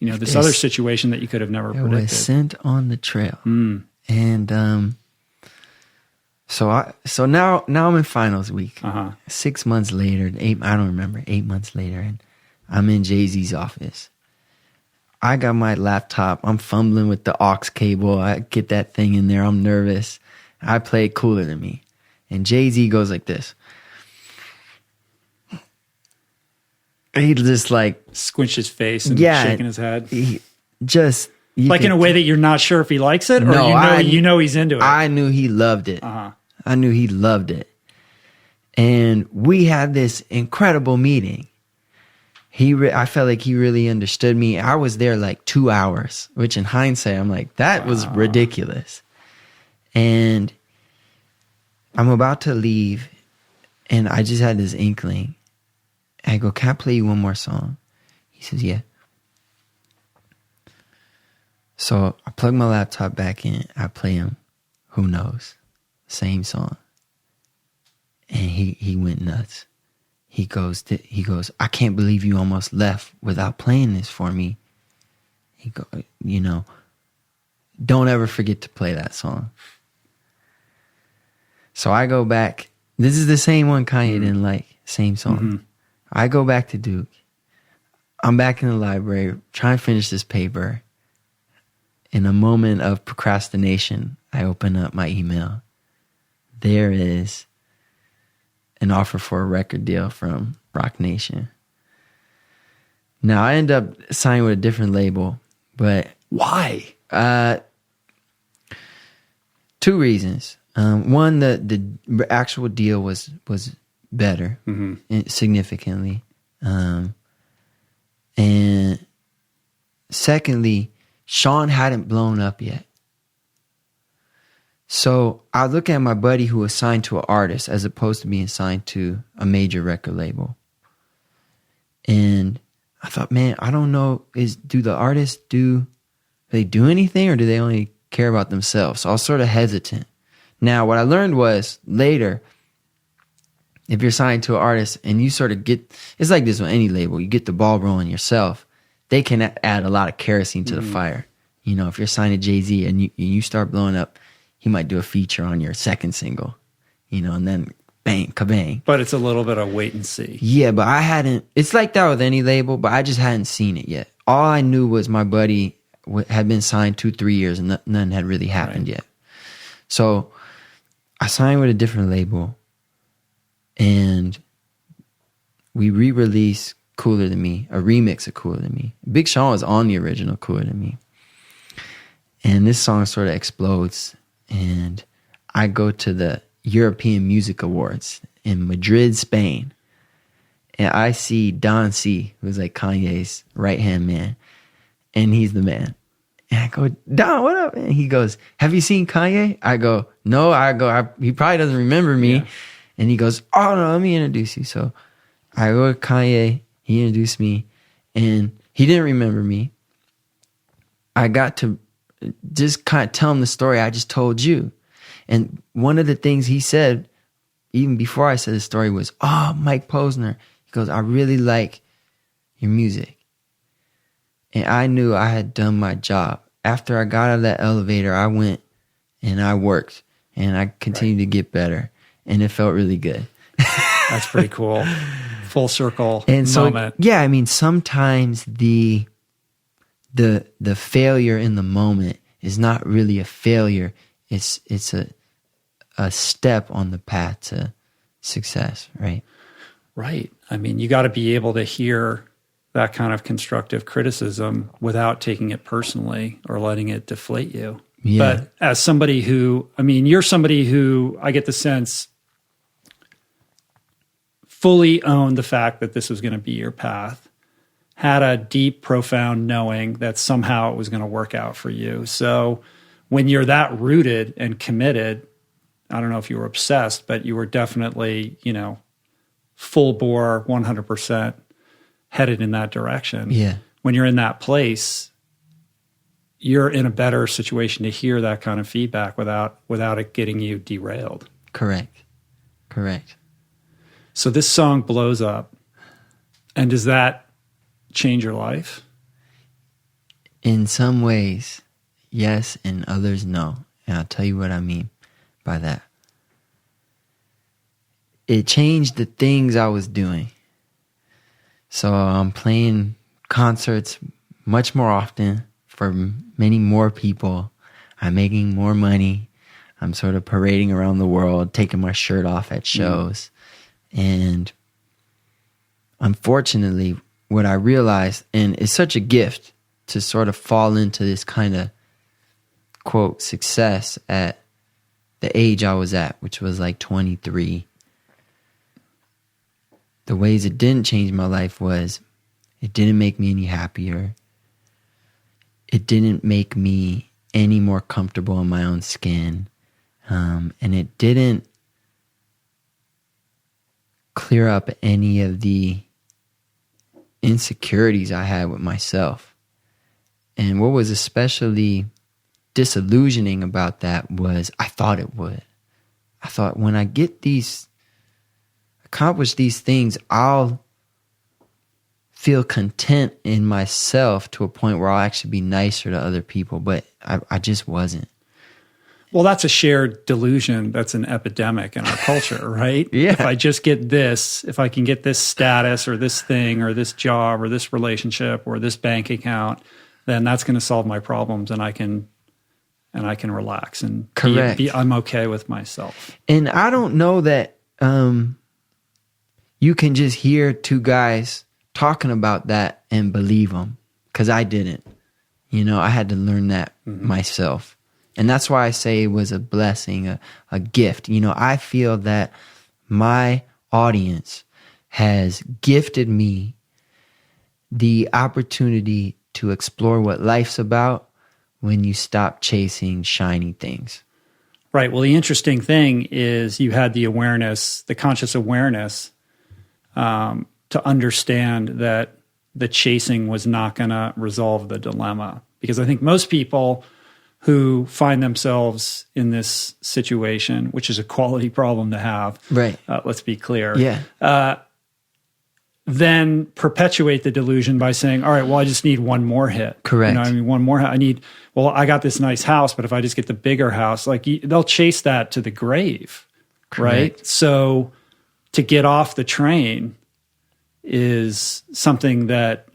this other situation that you could have never predicted. It was sent on the trail. And so now I'm in finals week. 6 months later, 8 months later, and I'm in Jay-Z's office. I got my laptop. I'm fumbling with the aux cable. I get that thing in there. I'm nervous. I play it cooler than me. And Jay-Z goes like this. he just like squinched his face and shaking his head. He just like in a way that you're not sure if he likes it, or no, you know he's into it. I knew he loved it. I knew he loved it, and we had this incredible meeting. I felt like he really understood me. I was there like 2 hours, which in hindsight, I'm like, that was ridiculous. And I'm about to leave, and I just had this inkling. I go, can I play you one more song? He says, yeah. So I plug my laptop back in. I play him, Who Knows? Same song. And he went nuts. He goes, I can't believe you almost left without playing this for me. He go, don't ever forget to play that song. So I go back. This is the same one Kanye didn't like. Same song. Mm-hmm. I go back to Duke. I'm back in the library trying to finish this paper. In a moment of procrastination, I open up my email. There is an offer for a record deal from Rock Nation. Now, I end up signing with a different label, but why? 2 reasons. One, the actual deal was better, significantly. And secondly, Sean hadn't blown up yet. So I look at my buddy who was signed to an artist as opposed to being signed to a major record label. And I thought, man, I don't know, do the artists do they do anything, or do they only care about themselves? So I was sort of hesitant. Now, what I learned was later, if you're signed to an artist and you sort of it's like this with any label, you get the ball rolling yourself, they can add a lot of kerosene to the fire. If you're signed to Jay-Z and you start blowing up, he might do a feature on your second single, and then bang, kabang. But it's a little bit of wait and see. Yeah, but it's like that with any label, but I just hadn't seen it yet. All I knew was my buddy had been signed 2-3 years and nothing had really happened yet. So I signed with a different label and we re-released Cooler Than Me, a remix of Cooler Than Me. Big Sean was on the original Cooler Than Me. And this song sort of explodes. And I go to the European Music Awards in Madrid, Spain. And I see Don C, who's like Kanye's right-hand man. And he's the man. And I go, Don, what up? And he goes, have you seen Kanye? I go, no. He probably doesn't remember me. Yeah. And he goes, oh, no, let me introduce you. So I go to Kanye. He introduced me. And he didn't remember me. I got to just kind of tell him the story I just told you. And one of the things he said, even before I said the story, was, oh, Mike Posner. He goes, I really like your music. And I knew I had done my job. After I got out of that elevator, I went and I worked. And I continued to get better. And it felt really good. That's pretty cool. Full circle and so, moment. Yeah, I mean, sometimes the failure in the moment is not really a failure. It's a step on the path to success, right? Right. I mean, you got to be able to hear that kind of constructive criticism without taking it personally or letting it deflate you. Yeah. But as somebody you're somebody who I get the sense fully owned the fact that this was going to be your path, had a deep, profound knowing that somehow it was going to work out for you. So when you're that rooted and committed, I don't know if you were obsessed, but you were definitely, full bore, 100% headed in that direction. Yeah. When you're in that place, you're in a better situation to hear that kind of feedback without it getting you derailed. Correct. So this song blows up. And does that change your life? In some ways, yes, and others, no. And I'll tell you what I mean by that. It changed the things I was doing. So I'm playing concerts much more often for many more people. I'm making more money. I'm sort of parading around the world, taking my shirt off at shows. And unfortunately, what I realized, and it's such a gift to sort of fall into this kind of, quote, success at the age I was at, which was like 23. The ways it didn't change my life was it didn't make me any happier. It didn't make me any more comfortable in my own skin. And it didn't clear up any of the insecurities I had with myself. And what was especially disillusioning about that was I thought it would. I thought when I accomplish these things, I'll feel content in myself to a point where I'll actually be nicer to other people. But I just wasn't. Well, that's a shared delusion. That's an epidemic in our culture, right? Yeah. If I just get this, if I can get this status or this thing or this job or this relationship or this bank account, then that's going to solve my problems, and I can relax and Correct. I'm okay with myself. And I don't know that you can just hear two guys talking about that and believe them, because I didn't. I had to learn that myself. And that's why I say it was a blessing, a gift. I feel that my audience has gifted me the opportunity to explore what life's about when you stop chasing shiny things. Right. Well, the interesting thing is you had the awareness, the conscious awareness, to understand that the chasing was not going to resolve the dilemma. Because I think most people who find themselves in this situation, which is a quality problem to have, right? Let's be clear. Yeah. Then perpetuate the delusion by saying, all right, well, I just need one more hit. Correct. One more hit. I got this nice house, but if I just get the bigger house, they'll chase that to the grave. Correct. Right? So to get off the train is something that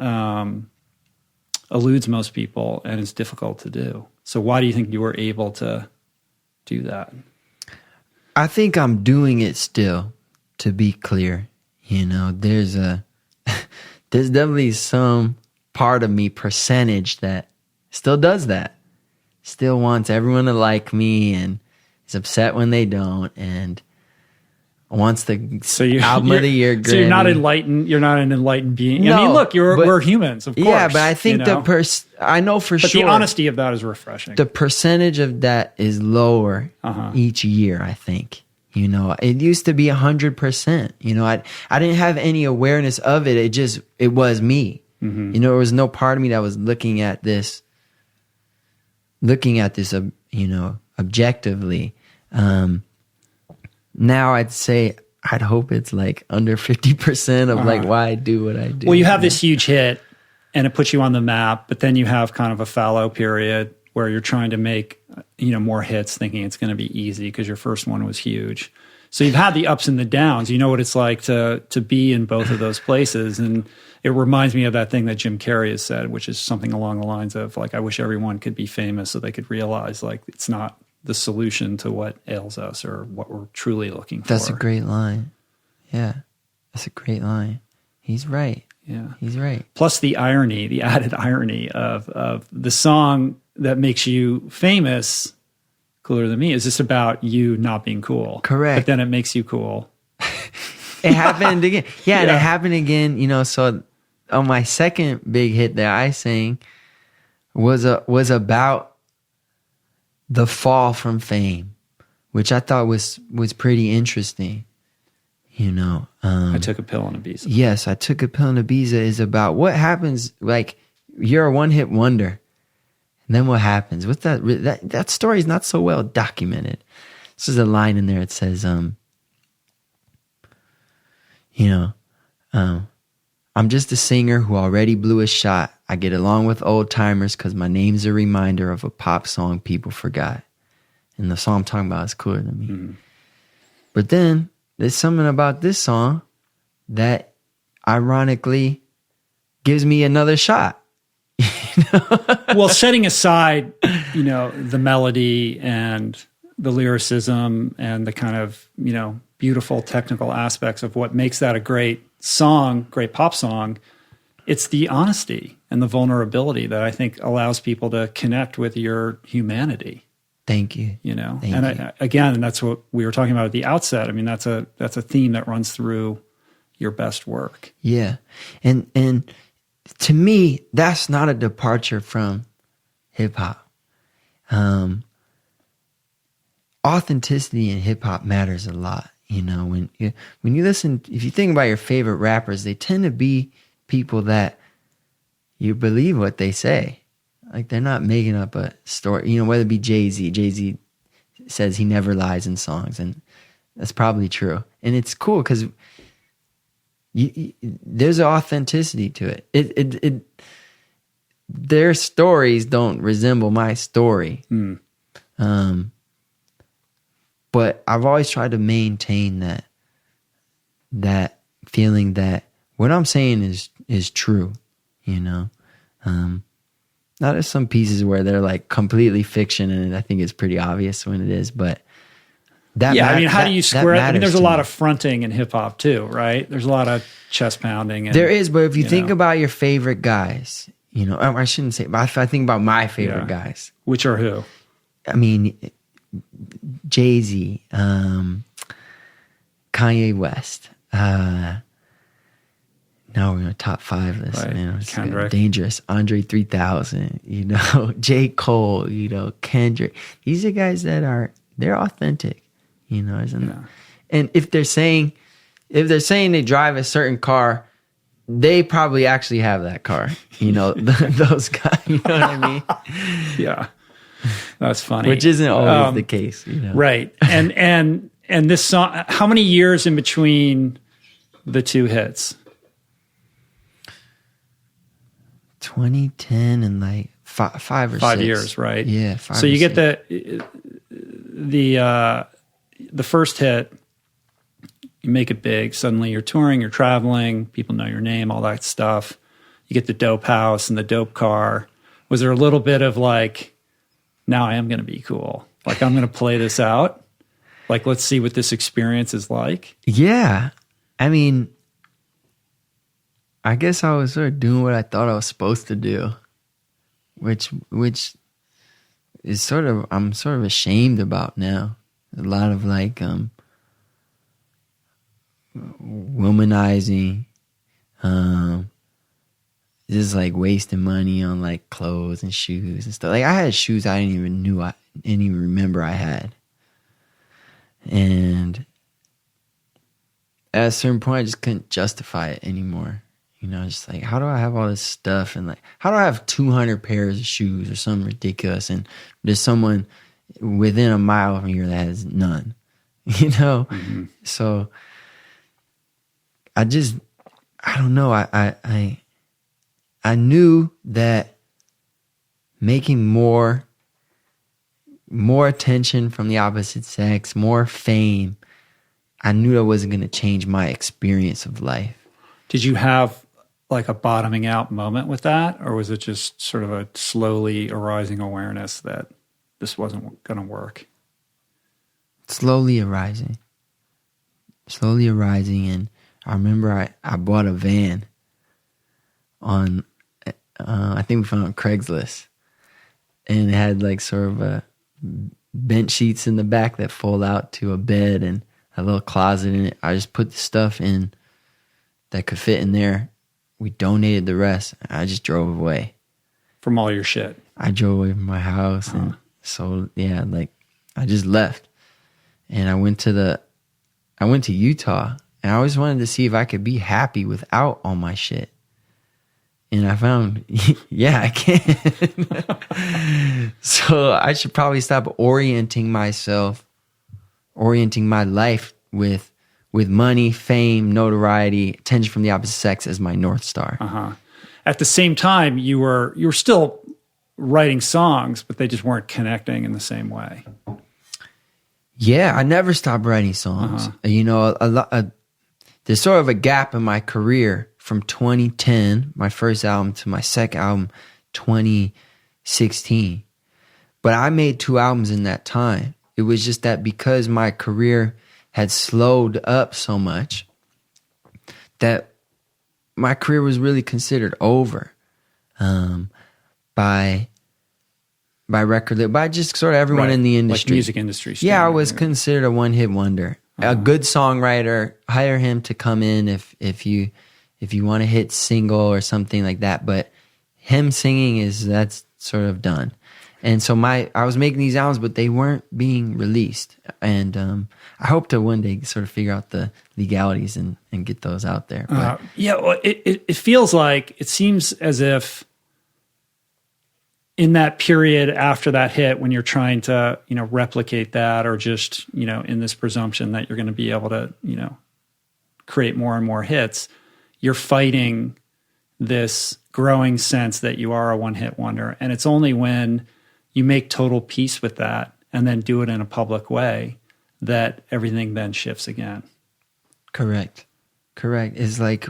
eludes most people and is difficult to do. So why do you think you were able to do that? I think I'm doing it still, to be clear. There's definitely some part of me, percentage, that still does that. Still wants everyone to like me and is upset when they don't, and wants the album of the year Grammy. So you're not enlightened. You're not an enlightened being. No, I mean, look, we're humans, of course. Yeah, but I think I know for sure. But the honesty of that is refreshing. The percentage of that is lower each year, I think. It used to be 100%. I didn't have any awareness of it. It was me. Mm-hmm. There was no part of me that was looking at this, objectively. Now I'd hope it's like under 50% of why I do what I do. Well, you have this huge hit and it puts you on the map, but then you have kind of a fallow period where you're trying to make, more hits, thinking it's going to be easy because your first one was huge. So you've had the ups and the downs. You know what it's like to be in both of those places. And it reminds me of that thing that Jim Carrey has said, which is something along the lines of I wish everyone could be famous so they could realize it's not the solution to what ails us or what we're truly looking for. That's a great line. Yeah, that's a great line. He's right. Yeah, he's right. Plus the irony, the added irony of the song that makes you famous, Cooler Than Me, is just about you not being cool. Correct. But then it makes you cool. It happened again. Yeah, and it happened again, so on my second big hit that I sang was about the fall from fame, which I thought was pretty interesting. I Took a Pill in Ibiza. Yes, I Took a Pill in Ibiza is about what happens. You're a one-hit wonder, and then what happens? What's that story is not so well documented. This is a line in there. It says, I'm just a singer who already blew a shot. I get along with old timers because my name's a reminder of a pop song people forgot. And the song I'm talking about is Cooler Than Me. Mm-hmm. But then there's something about this song that ironically gives me another shot. Well, setting aside, the melody and the lyricism and the kind of, beautiful technical aspects of what makes that a great song, great pop song, it's the honesty and the vulnerability that I think allows people to connect with your humanity. Thank you. You know, Thank you. Again, that's what we were talking about at the outset. I mean, that's a theme that runs through your best work. Yeah. And to me, that's not a departure from hip hop. Authenticity in hip hop matters a lot. You know, when you listen, if you think about your favorite rappers, they tend to be people that you believe what they say. Like, they're not making up a story. You know, whether it be Jay-Z. Jay-Z says he never lies in songs, and that's probably true. And it's cool because there's an authenticity to it. Their stories don't resemble my story. But I've always tried to maintain that feeling that what I'm saying is true, you know. Now there's some pieces where they're like completely fiction, and I think it's pretty obvious when it is, but that I mean, how do you square it? I mean, there's a lot of fronting in hip hop too, right? There's a lot of chest pounding. And, there is, but if you think about your favorite guys, you know, I shouldn't say, but if I think about my favorite guys. Which are who? I mean, Jay-Z, Kanye West, now we're in a top 5 list, right. Man. It's Kendrick. Dangerous. Andre 3000, you know, J. Cole, you know, Kendrick. These are guys that they're authentic, you know. And if they're saying they drive a certain car, they probably actually have that car, you know, those guys, you know what I mean? Yeah. That's funny. Which isn't always the case, you know. Right. And this song, how many years in between the two hits? 2010 and like 5 or 6. 5 years, right? Yeah, 5 So or you 6. get the first hit, you make it big. Suddenly you're touring, you're traveling, people know your name, all that stuff. You get the dope house and the dope car. Was there a little bit of like, now I am going to be cool. Like, I'm going to play this out. Like, let's see what this experience is like. Yeah. I mean, I guess I was sort of doing what I thought I was supposed to do, which is I'm sort of ashamed about now. A lot of like womanizing, just like wasting money on like clothes and shoes and stuff. Like, I had shoes I didn't even remember I had. And at a certain point, I just couldn't justify it anymore. You know, just like, how do I have all this stuff? And like, how do I have 200 pairs of shoes or something ridiculous? And there's someone within a mile from here that has none, you know? Mm-hmm. So I don't know. I knew that making more attention from the opposite sex, more fame, I knew that wasn't going to change my experience of life. Did you have like a bottoming out moment with that? Or was it just sort of a slowly arising awareness that this wasn't going to work? Slowly arising. And I remember I bought a van on, I think we found it on Craigslist. And it had like sort of a bench sheets in the back that fold out to a bed and a little closet in it. I just put the stuff in that could fit in there. We donated the rest. I just drove away. From all your shit? I drove away from my house. And so, yeah, like I just left. And I went to Utah. And I always wanted to see if I could be happy without all my shit. And I found, yeah, I can. So I should probably stop orienting my life with money, fame, notoriety, attention from the opposite sex as my North Star. Uh-huh. At the same time, you were still writing songs, but they just weren't connecting in the same way. Yeah, I never stopped writing songs. Uh-huh. You know, there's sort of a gap in my career from 2010, my first album, to my second album, 2016. But I made 2 albums in that time. It was just that because my career had slowed up so much, that my career was really considered over by just sort of everyone in the industry. Like music industry. Yeah, I was considered a one-hit wonder. A good songwriter, hire him to come in if you want to hit single or something like that. But him singing that's sort of done. And so I was making these albums, but they weren't being released. And I hope to one day sort of figure out the legalities and get those out there. But, well, it feels like, it seems as if in that period after that hit, when you're trying to, replicate that, or just, in this presumption that you're going to be able to, create more and more hits, you're fighting this growing sense that you are a one-hit wonder. And it's only when you make total peace with that and then do it in a public way that everything then shifts again. Correct. It's like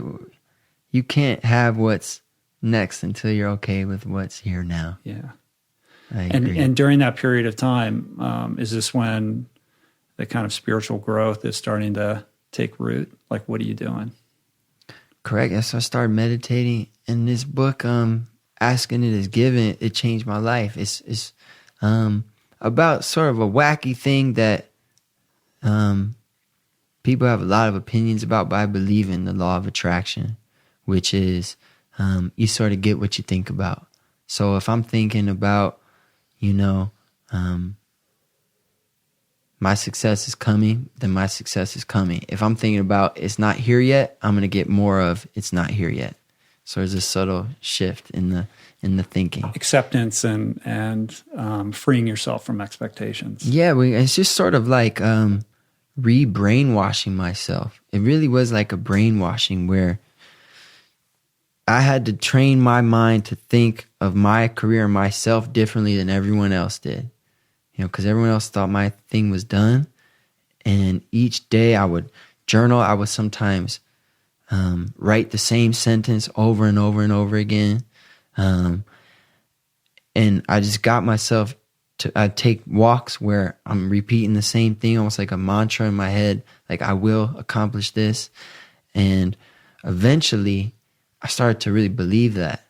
you can't have what's next until you're okay with what's here now. Yeah. I agree. And during that period of time, is this when the kind of spiritual growth is starting to take root? Like, what are you doing? Correct. So I started meditating, and this book, Asking It Is Given, it changed my life. It's about sort of a wacky thing that people have a lot of opinions about, but I believe in the law of attraction, which is you sort of get what you think about. So if I'm thinking about, my success is coming, then my success is coming. If I'm thinking about it's not here yet, I'm going to get more of it's not here yet. So there's a subtle shift in the thinking. Acceptance and freeing yourself from expectations. Yeah, it's just sort of like re-brainwashing myself. It really was like a brainwashing where I had to train my mind to think of my career and myself differently than everyone else did. Because everyone else thought my thing was done. And each day I would journal. I would sometimes write the same sentence over and over and over again. And I just got myself I'd take walks where I'm repeating the same thing, almost like a mantra in my head, like I will accomplish this. And eventually I started to really believe that.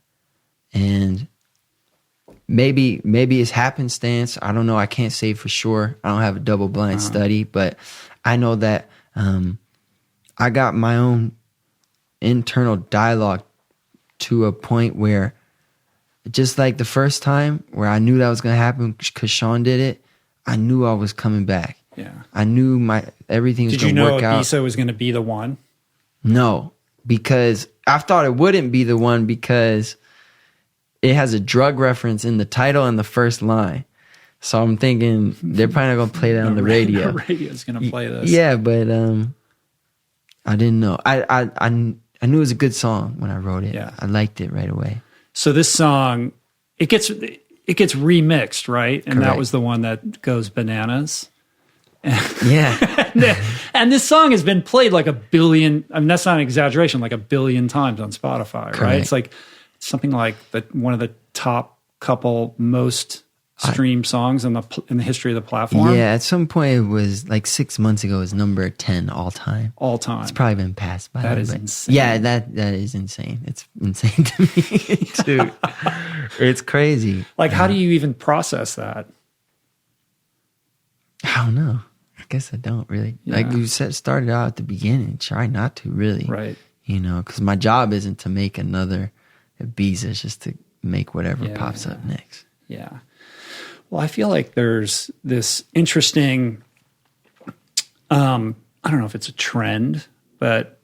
And maybe it's happenstance. I don't know. I can't say for sure. I don't have a double-blind study, but I know that I got my own internal dialogue to a point where, just like the first time where I knew that was going to happen because Sean did it, I knew I was coming back. Yeah, I knew everything was going to work out. Did you know Ibiza was going to be the one? No, because I thought it wouldn't be the one because it has a drug reference in the title and the first line. So I'm thinking they're probably not going to play that on the radio. The radio's going to play this. Yeah, but I didn't know. I knew it was a good song when I wrote it. Yeah. I liked it right away. So this song, it gets remixed, right? And Correct. that was the one that goes bananas. Yeah. And this song has been played like 1 billion, I mean, that's not an exaggeration, like 1 billion times on Spotify, Correct. right? It's like something like one of the top couple most streamed songs in the history of the platform. Yeah, at some point it was like 6 months ago, it was number 10 all time. All time. It's probably been passed by that. Is but insane. Yeah, that is insane. It's insane to me too. It's crazy. Like, how do you even process that? I don't know. I guess I don't really. Yeah. Like you said, started out at the beginning. Try not to really. Right. Because my job isn't to make another Ibiza. It's just to make whatever pops up next. Yeah. Well, I feel like there's this interesting, I don't know if it's a trend, but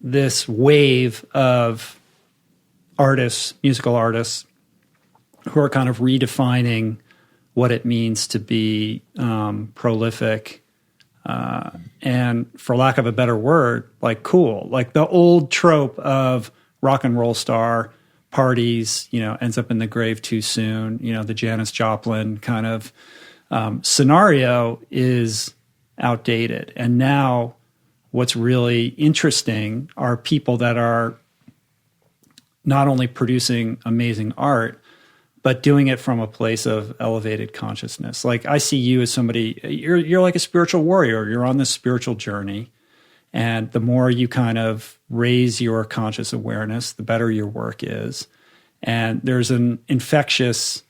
this wave of artists, musical artists, who are kind of redefining what it means to be prolific, and for lack of a better word, like cool. Like the old trope of rock and roll star, parties, ends up in the grave too soon. The Janis Joplin kind of scenario is outdated. And now what's really interesting are people that are not only producing amazing art, but doing it from a place of elevated consciousness. Like I see you as somebody, you're like a spiritual warrior. You're on this spiritual journey. And the more you kind of raise your conscious awareness, the better your work is. And there's an infectious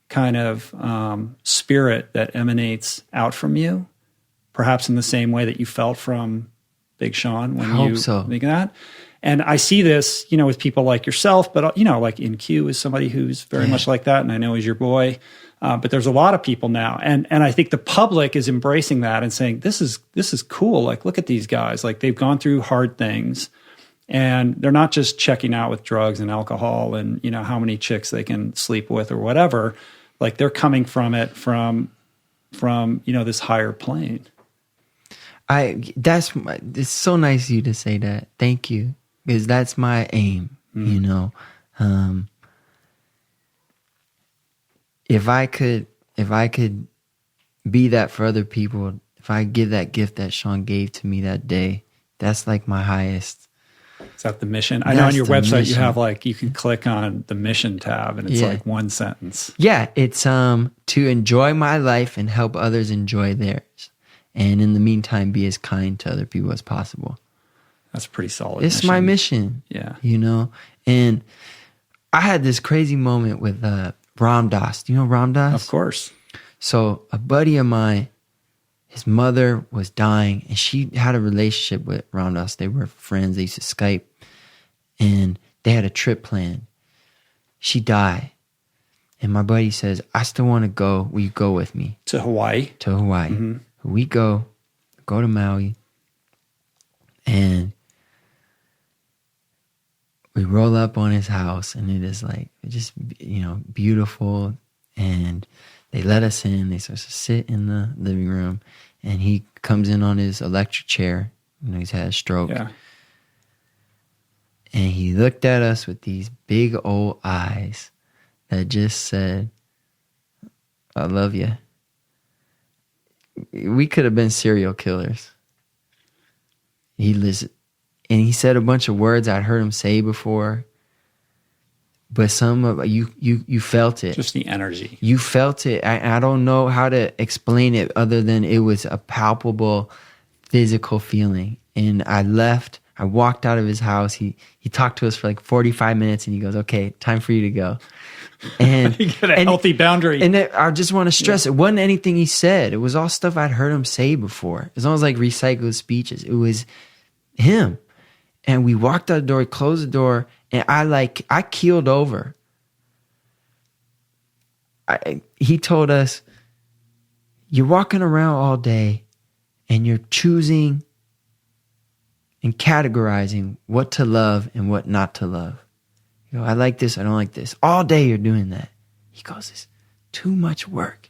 kind of spirit that emanates out from you, perhaps in the same way that you felt from Big Sean when you think of that. And I see this, with people like yourself, but, like InQ is somebody who's very much like that, and I know he's your boy. But there's a lot of people now. And I think the public is embracing that and saying, this is cool. Like, look at these guys. Like, they've gone through hard things, and they're not just checking out with drugs and alcohol and, how many chicks they can sleep with or whatever. Like, they're coming from it from this higher plane. It's so nice of you to say that. Thank you. Because that's my aim, If I could be that for other people, if I give that gift that Sean gave to me that day, that's like my highest. Is that the mission? I know on your website you have you can click on the mission tab and it's like one sentence. Yeah, it's to enjoy my life and help others enjoy theirs. And in the meantime, be as kind to other people as possible. That's a pretty solid It's my mission. Yeah. And I had this crazy moment with Ram Dass. Do you know Ram Dass? Of course. So a buddy of mine, his mother was dying, and she had a relationship with Ram Dass. They were friends. They used to Skype, and they had a trip planned. She died, and my buddy says, I still want to go. Will you go with me? To Hawaii? To Hawaii. Mm-hmm. We go to Maui, and we roll up on his house, and it is just beautiful. And they let us in. They sort of sit in the living room, and he comes in on his electric chair. He's had a stroke. Yeah. And he looked at us with these big old eyes that just said, I love you. We could have been serial killers. He listened, and he said a bunch of words I'd heard him say before, but some of you felt it. Just the energy. You felt it. I don't know how to explain it other than it was a palpable physical feeling. And I left. I walked out of his house. He talked to us for 45 minutes, and he goes, "Okay, time for you to go." And you get a healthy boundary. And I just want to stress, it wasn't anything he said. It was all stuff I'd heard him say before. It's almost like recycled speeches. It was him. And we walked out the door, closed the door, and I keeled over. He told us, you're walking around all day and you're choosing and categorizing what to love and what not to love. I like this, I don't like this. All day you're doing that. He goes, it's too much work.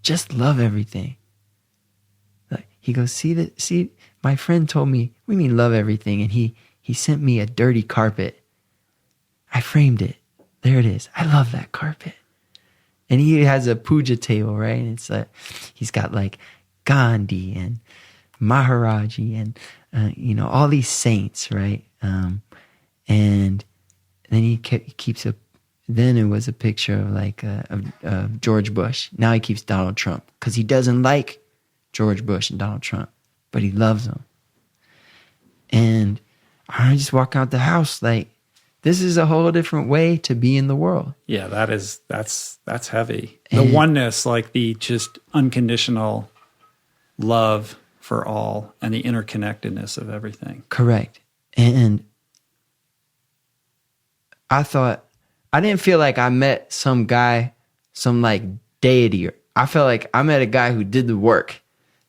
Just love everything. He goes, see, my friend told me, we mean love everything. And he sent me a dirty carpet. I framed it. There it is. I love that carpet. And he has a puja table, right? And it's he's got Gandhi and Maharaji and, all these saints, right? And then he keeps then it was a picture of George Bush. Now he keeps Donald Trump because he doesn't like George Bush and Donald Trump, but he loves them. And I just walk out the house this is a whole different way to be in the world. Yeah, that's heavy. The oneness, the just unconditional love for all and the interconnectedness of everything. Correct. And I didn't feel like I met some guy, some deity. I felt like I met a guy who did the work.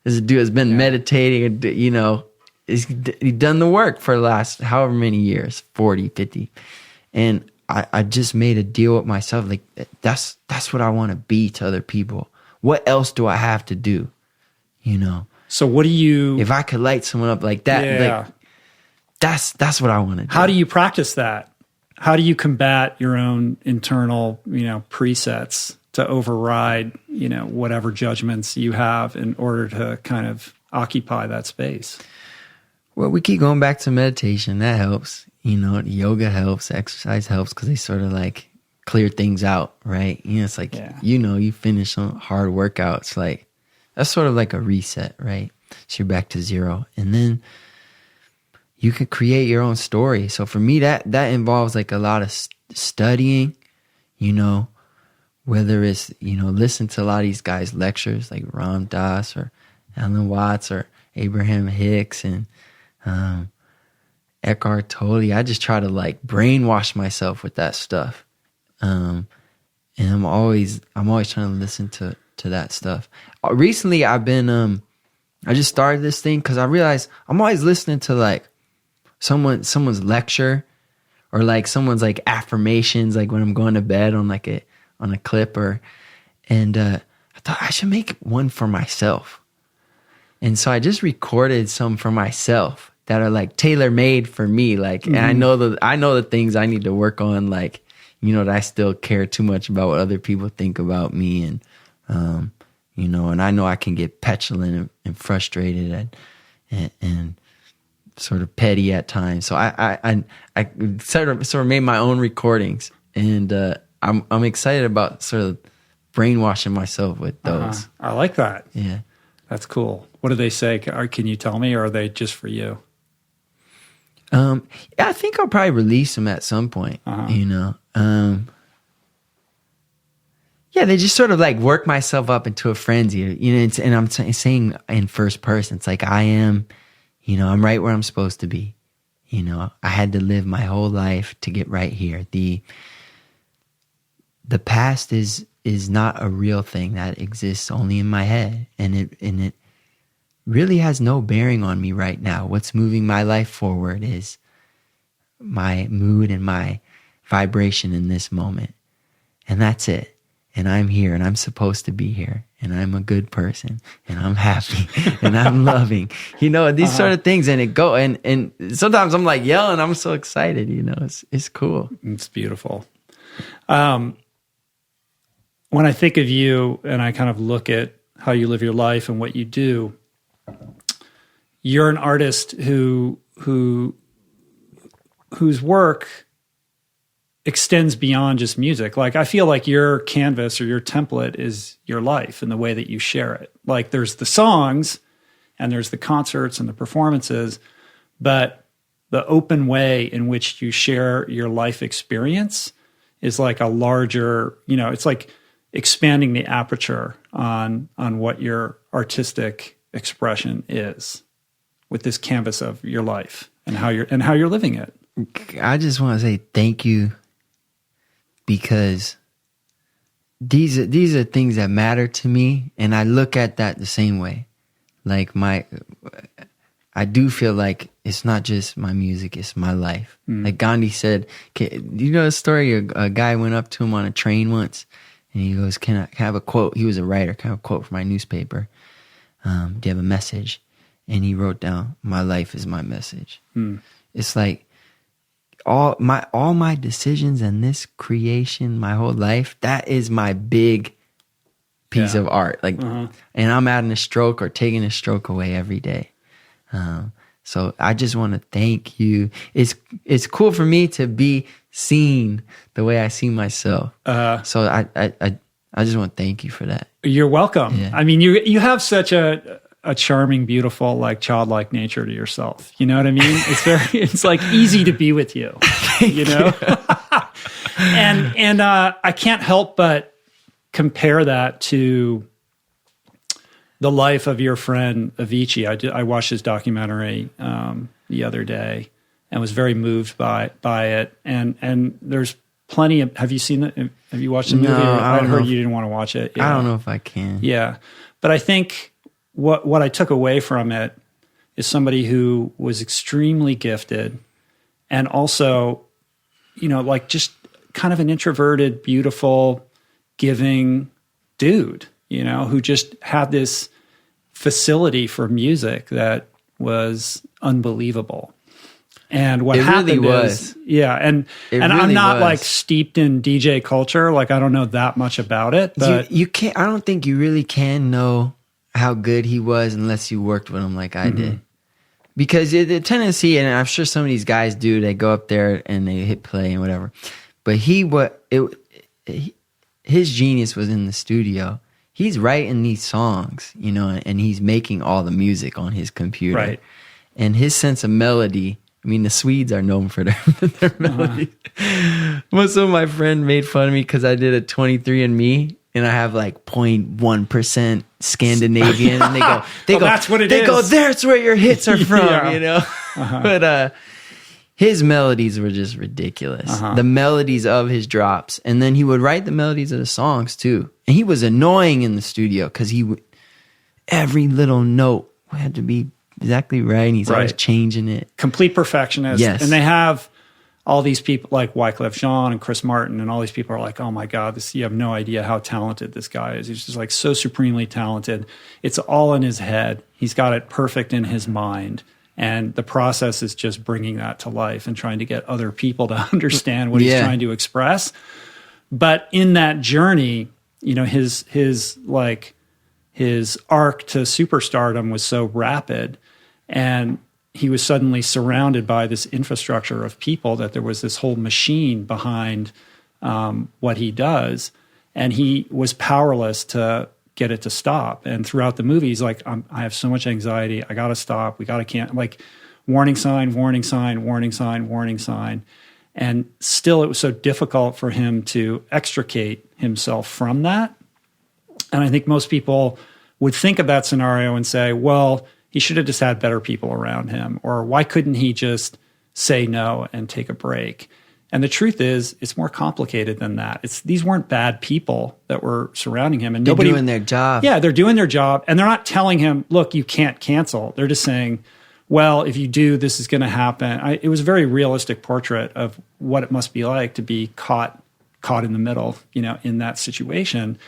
This dude has been meditating, he's done the work for the last however many years, 40, 50. And I just made a deal with myself. That's what I want to be to other people. What else do I have to do? So what do you... If I could light someone up like that, that's what I want to do. How do you practice that? How do you combat your own internal, presets to override, whatever judgments you have in order to kind of occupy that space? Well, we keep going back to meditation. That helps. Yoga helps, exercise helps because they sort of clear things out, right? It's you finish some hard workouts, that's sort of like a reset, right? So you're back to zero. And then you can create your own story. So for me, that involves like a lot of studying, you know, whether it's, you know, listen to a lot of these guys' lectures like Ram Dass or Alan Watts or Abraham Hicks and Eckhart Tolle. I just try to like brainwash myself with that stuff. And I'm always trying to listen to that stuff. Recently I've been I just started this thing because I realized I'm always listening to like someone's lecture or like someone's like affirmations, like when I'm going to bed on like on a clip and I thought I should make one for myself. And so I just recorded some for myself that are like tailor-made for me. Like, and I know the things I need to work on, like, you know, that I still care too much about what other people think about me. And, you know, and I know I can get petulant and frustrated and sort of petty at times. So I sort of made my own recordings, and I'm excited about sort of brainwashing myself with those. I like that. Yeah. That's cool. What do they say? Can you tell me, or are they just for you? I think I'll probably release them at some point, you know. Yeah, they just sort of like work myself up into a frenzy, you know, and I'm saying in first person. It's like I am, you know, I'm right where I'm supposed to be. You know, I had to live my whole life to get right here. The past is not a real thing that exists only in my head, and it really has no bearing on me right now. What's moving my life forward is my mood and my vibration in this moment, and that's it. And I'm here, and I'm supposed to be here, and I'm a good person, and I'm happy, and I'm loving, you know, these sort of things. And and sometimes I'm like yelling. I'm so excited, you know. It's cool. It's beautiful. When I think of you and I kind of look at how you live your life and what you do, you're an artist whose work extends beyond just music. Like, I feel like your canvas or your template is your life and the way that you share it. Like, there's the songs and there's the concerts and the performances, but the open way in which you share your life experience is like a larger, you know, it's like expanding the aperture on what your artistic expression is with this canvas of your life and how you're living it. I just want to say thank you, because these are things that matter to me, and I look at that the same way. Like I do feel like it's not just my music, it's my life. Like Gandhi said, you know the story? A guy went up to him on a train once, and he goes, can I have a quote? He was a writer. Can I have a quote for my newspaper? Do you have a message? And he wrote down, my life is my message. It's like all my decisions and this creation, my whole life, that is my big piece of art. Like, and I'm adding a stroke or taking a stroke away every day. So I just want to thank you. It's cool for me to be seen the way I see myself. So I just want to thank you for that. You're welcome. Yeah. I mean, you have such a charming, beautiful, like childlike nature to yourself. You know what I mean? It's like easy to be with you, you know? and I can't help but compare that to the life of your friend Avicii. I watched his documentary the other day and was very moved by it. And there's plenty of. Have you seen it? Have you watched the movie? No, I heard you didn't want to watch it. Yeah. I don't know if I can. Yeah, but I think what I took away from it is somebody who was extremely gifted, and also, you know, like just kind of an introverted, beautiful, giving dude, you know, who just had this facility for music that was unbelievable. And what happened is, and I'm not like steeped in DJ culture. Like, I don't know that much about it, but you can't, I don't think you really can know how good he was unless you worked with him like I did. Because the tendency, and I'm sure some of these guys do, they go up there and they hit play and whatever. But his genius was in the studio. He's writing these songs, you know, and he's making all the music on his computer. Right. And his sense of melody I mean, the Swedes are known for their melodies. Well, so my friend made fun of me because I did a 23andMe and I have like 0.1% Scandinavian. And they go, that's what it is. They go, is. that's where your hits are from, Yeah. you know? But his melodies were just ridiculous. The melodies of his drops. And then he would write the melodies of the songs too. And he was annoying in the studio because every little note had to be exactly right. And he's always changing it. Complete perfectionist. Yes. And they have all these people like Wyclef Jean and Chris Martin, and all these people are like, oh my God, you have no idea how talented this guy is. He's just like so supremely talented. It's all in his head. He's got it perfect in his mind. And the process is just bringing that to life and trying to get other people to understand what he's trying to express. But in that journey, you know, his arc to superstardom was so rapid, and he was suddenly surrounded by this infrastructure of people that there was this whole machine behind what he does, and he was powerless to get it to stop. And throughout the movie, he's like, I have so much anxiety. I got to stop. We got to can't, like, warning sign, warning sign, warning sign, warning sign. And still it was so difficult for him to extricate himself from that. And I think most people would think of that scenario and say, well, he should have just had better people around him. Or why couldn't he just say no and take a break? And the truth is, it's more complicated than that. These weren't bad people that were surrounding him, and they're doing their job. Yeah, they're doing their job, and they're not telling him, "Look, you can't cancel." They're just saying, "Well, if you do, this is going to happen." It was a very realistic portrait of what it must be like to be caught in the middle, you know, in that situation.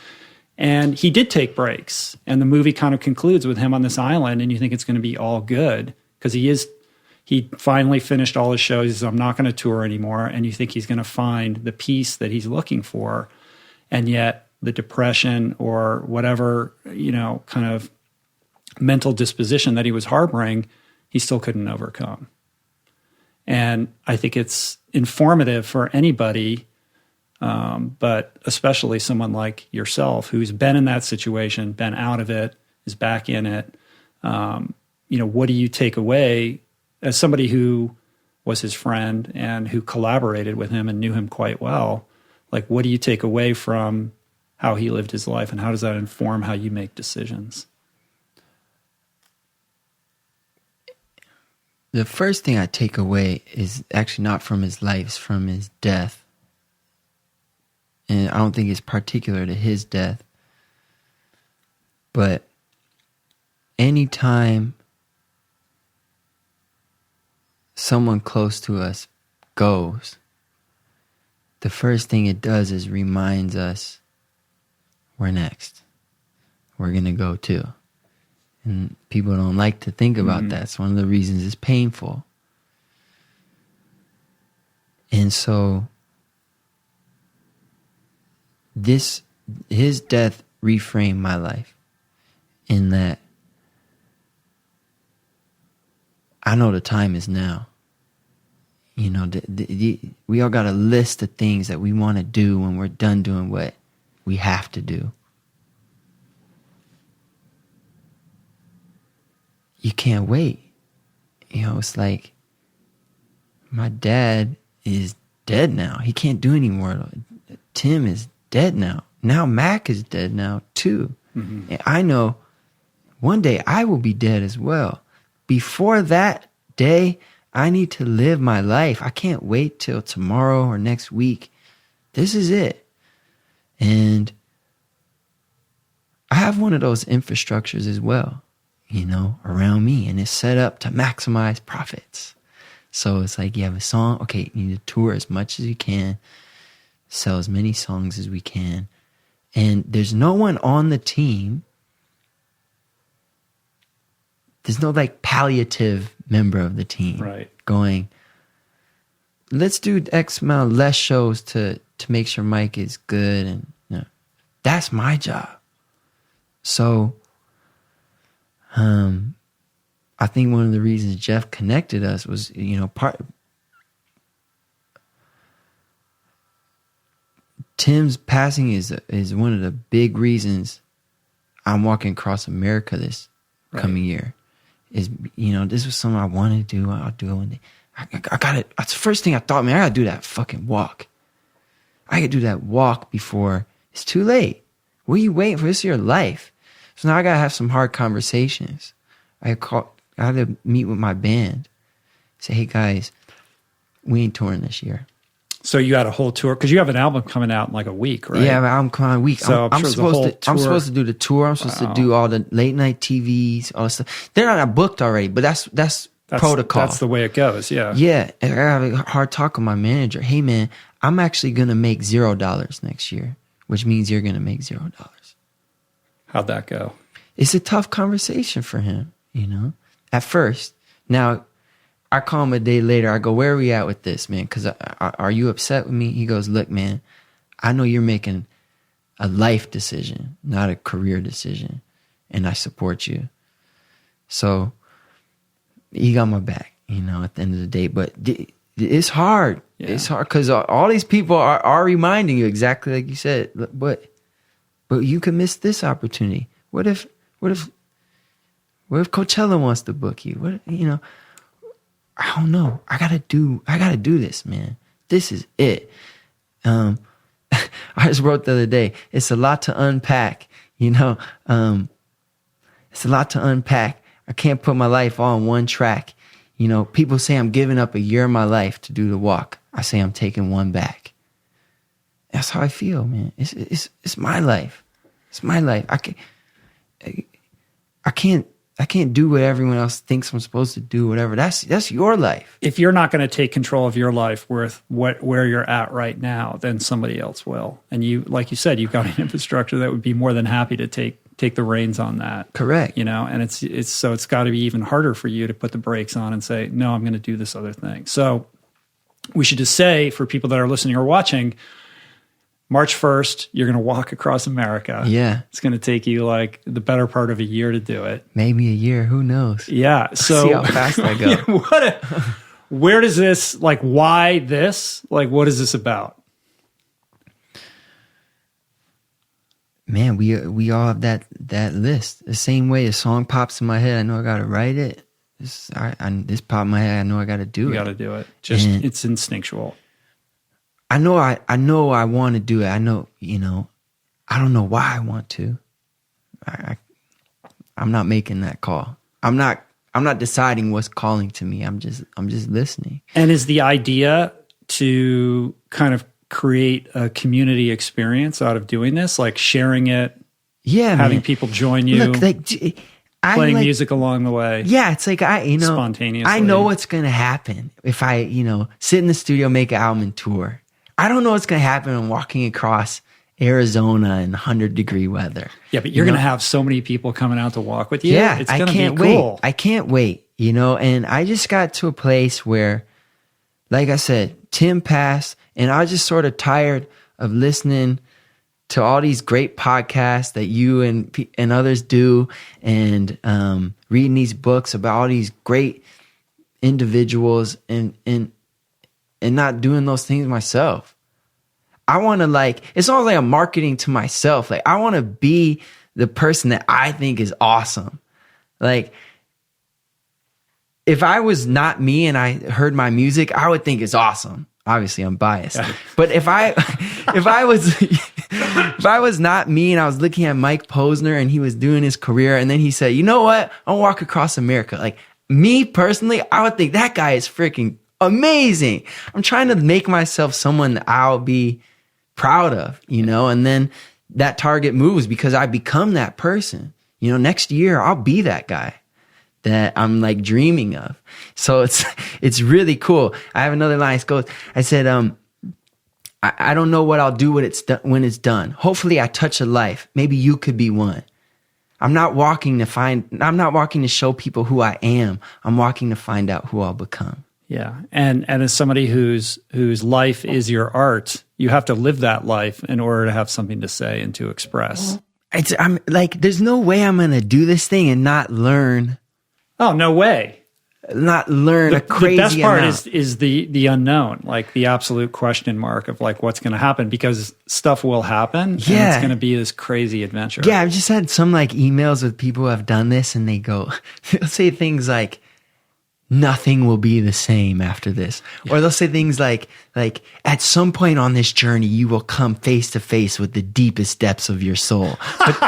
And he did take breaks, and the movie kind of concludes with him on this island, and you think it's going to be all good because he finally finished all his shows. He says, I'm not going to tour anymore. And you think he's going to find the peace that he's looking for. And yet the depression or whatever, you know, kind of mental disposition that he was harboring, he still couldn't overcome. And I think it's informative for anybody, but especially someone like yourself who's been in that situation, been out of it, is back in it. You know, what do you take away as somebody who was his friend and who collaborated with him and knew him quite well? Like, what do you take away from how he lived his life, and how does that inform how you make decisions? The first thing I take away is actually not from his life, it's from his death. And I don't think it's particular to his death. But anytime someone close to us goes, the first thing it does is reminds us we're next. We're going to go too. And people don't like to think about that. It's one of the reasons it's painful. And so his death reframed my life in that I know the time is now. You know, we all got a list of things that we want to do when we're done doing what we have to do. You can't wait. You know, it's like my dad is dead now. He can't do anymore. Tim is dead now. Now Mac is dead now too. And I know one day I will be dead as well. Before that day, I need to live my life. I can't wait till tomorrow or next week. This is it. And I have one of those infrastructures as well, you know, around me. And it's set up to maximize profits. So it's like you have a song. Okay, you need to tour as much as you can. Sell as many songs as we can. And there's no one on the team. There's no like palliative member of the team going, let's do X amount less shows to make sure Mike is good. And you know, that's my job. So I think one of the reasons Jeff connected us was, you know, Tim's passing is one of the big reasons I'm walking across America this coming year. Is, you know, this was something I wanted to do. I'll do it one day. I got it. That's the first thing I thought, man, I got to do that fucking walk. I could do that walk before it's too late. What are you waiting for? This is your life. So now I got to have some hard conversations. I had to meet with my band. Say, hey guys, we ain't touring this year. So you had a whole tour because you have an album coming out in like a week, right? Yeah, I'm coming out in a week. So I'm supposed to do the tour. I'm supposed to do all the late night TVs, all that stuff. They're not booked already, but that's protocol. That's the way it goes. Yeah. Yeah. And I have a hard talk with my manager. Hey man, I'm actually gonna make $0 next year, which means you're gonna make $0. How'd that go? It's a tough conversation for him, at first. Now, I call him a day later. I go, where are we at with this, man? Because are you upset with me? He goes, look, man, I know you're making a life decision, not a career decision, and I support you. So he got my back, at the end of the day. But it's hard. Yeah. It's hard because all these people are reminding you exactly like you said. But you can miss this opportunity. What if Coachella wants to book you? I don't know. I gotta do this, man. This is it. I just wrote the other day. It's a lot to unpack. It's a lot to unpack. I can't put my life all on one track. People say I'm giving up a year of my life to do the walk. I say I'm taking one back. That's how I feel, man. It's my life. It's my life. I can't do what everyone else thinks I'm supposed to do, whatever. That's your life. If you're not going to take control of your life with where you're at right now, then somebody else will. And you, like you said, you've got an infrastructure that would be more than happy to take the reins on that. Correct. And it's got to be even harder for you to put the brakes on and say, no, I'm going to do this other thing. So we should just say for people that are listening or watching, March 1st, you're going to walk across America. Yeah. It's going to take you like the better part of a year to do it. Maybe a year. Who knows? Yeah. So see how fast I go. Where does this, why this? What is this about? Man, we all have that list. The same way a song pops in my head, I know I got to write it. This popped in my head, I know I got to do it. You got to do it. It's instinctual. I know I want to do it. I know, I don't know why I want to. I'm not making that call. I'm not deciding what's calling to me. I'm just listening. And is the idea to kind of create a community experience out of doing this, like sharing it? Yeah, having man. People join you. Look, playing music along the way. Yeah, it's like spontaneously. I know what's gonna happen if I, sit in the studio, make an album and tour. I don't know what's going to happen when I'm walking across Arizona in 100-degree weather. Yeah, but you're going to have so many people coming out to walk with you. Yeah, it's going to be cool. I can't wait, and I just got to a place where, like I said, Tim passed, and I was just sort of tired of listening to all these great podcasts that you and others do, and reading these books about all these great individuals and not doing those things myself. I want to it's almost like I'm marketing to myself. I want to be the person that I think is awesome. If I was not me and I heard my music, I would think it's awesome. Obviously I'm biased, but if I was not me and I was looking at Mike Posner and he was doing his career and then he said, you know what? I'll walk across America. Me personally, I would think that guy is freaking amazing. I'm trying to make myself someone that I'll be proud of, and then that target moves because I become that person. Next year I'll be that guy that I'm dreaming of. So it's really cool. I have another line. It goes, I said, I don't know what I'll do when it's done. Hopefully I touch a life. Maybe you could be one. I'm not walking to show people who I am. I'm walking to find out who I'll become. Yeah. And as somebody whose life is your art, you have to live that life in order to have something to say and to express. I'm there's no way I'm going to do this thing and not learn. Oh, no way. Not learn a crazy amount. The best part is the unknown, the absolute question mark of what's going to happen, because stuff will happen. Yeah. And it's going to be this crazy adventure. Yeah. I've just had some emails with people who have done this and they'll say things like, nothing will be the same after this. Yeah. Or they'll say things like, at some point on this journey, you will come face to face with the deepest depths of your soul. But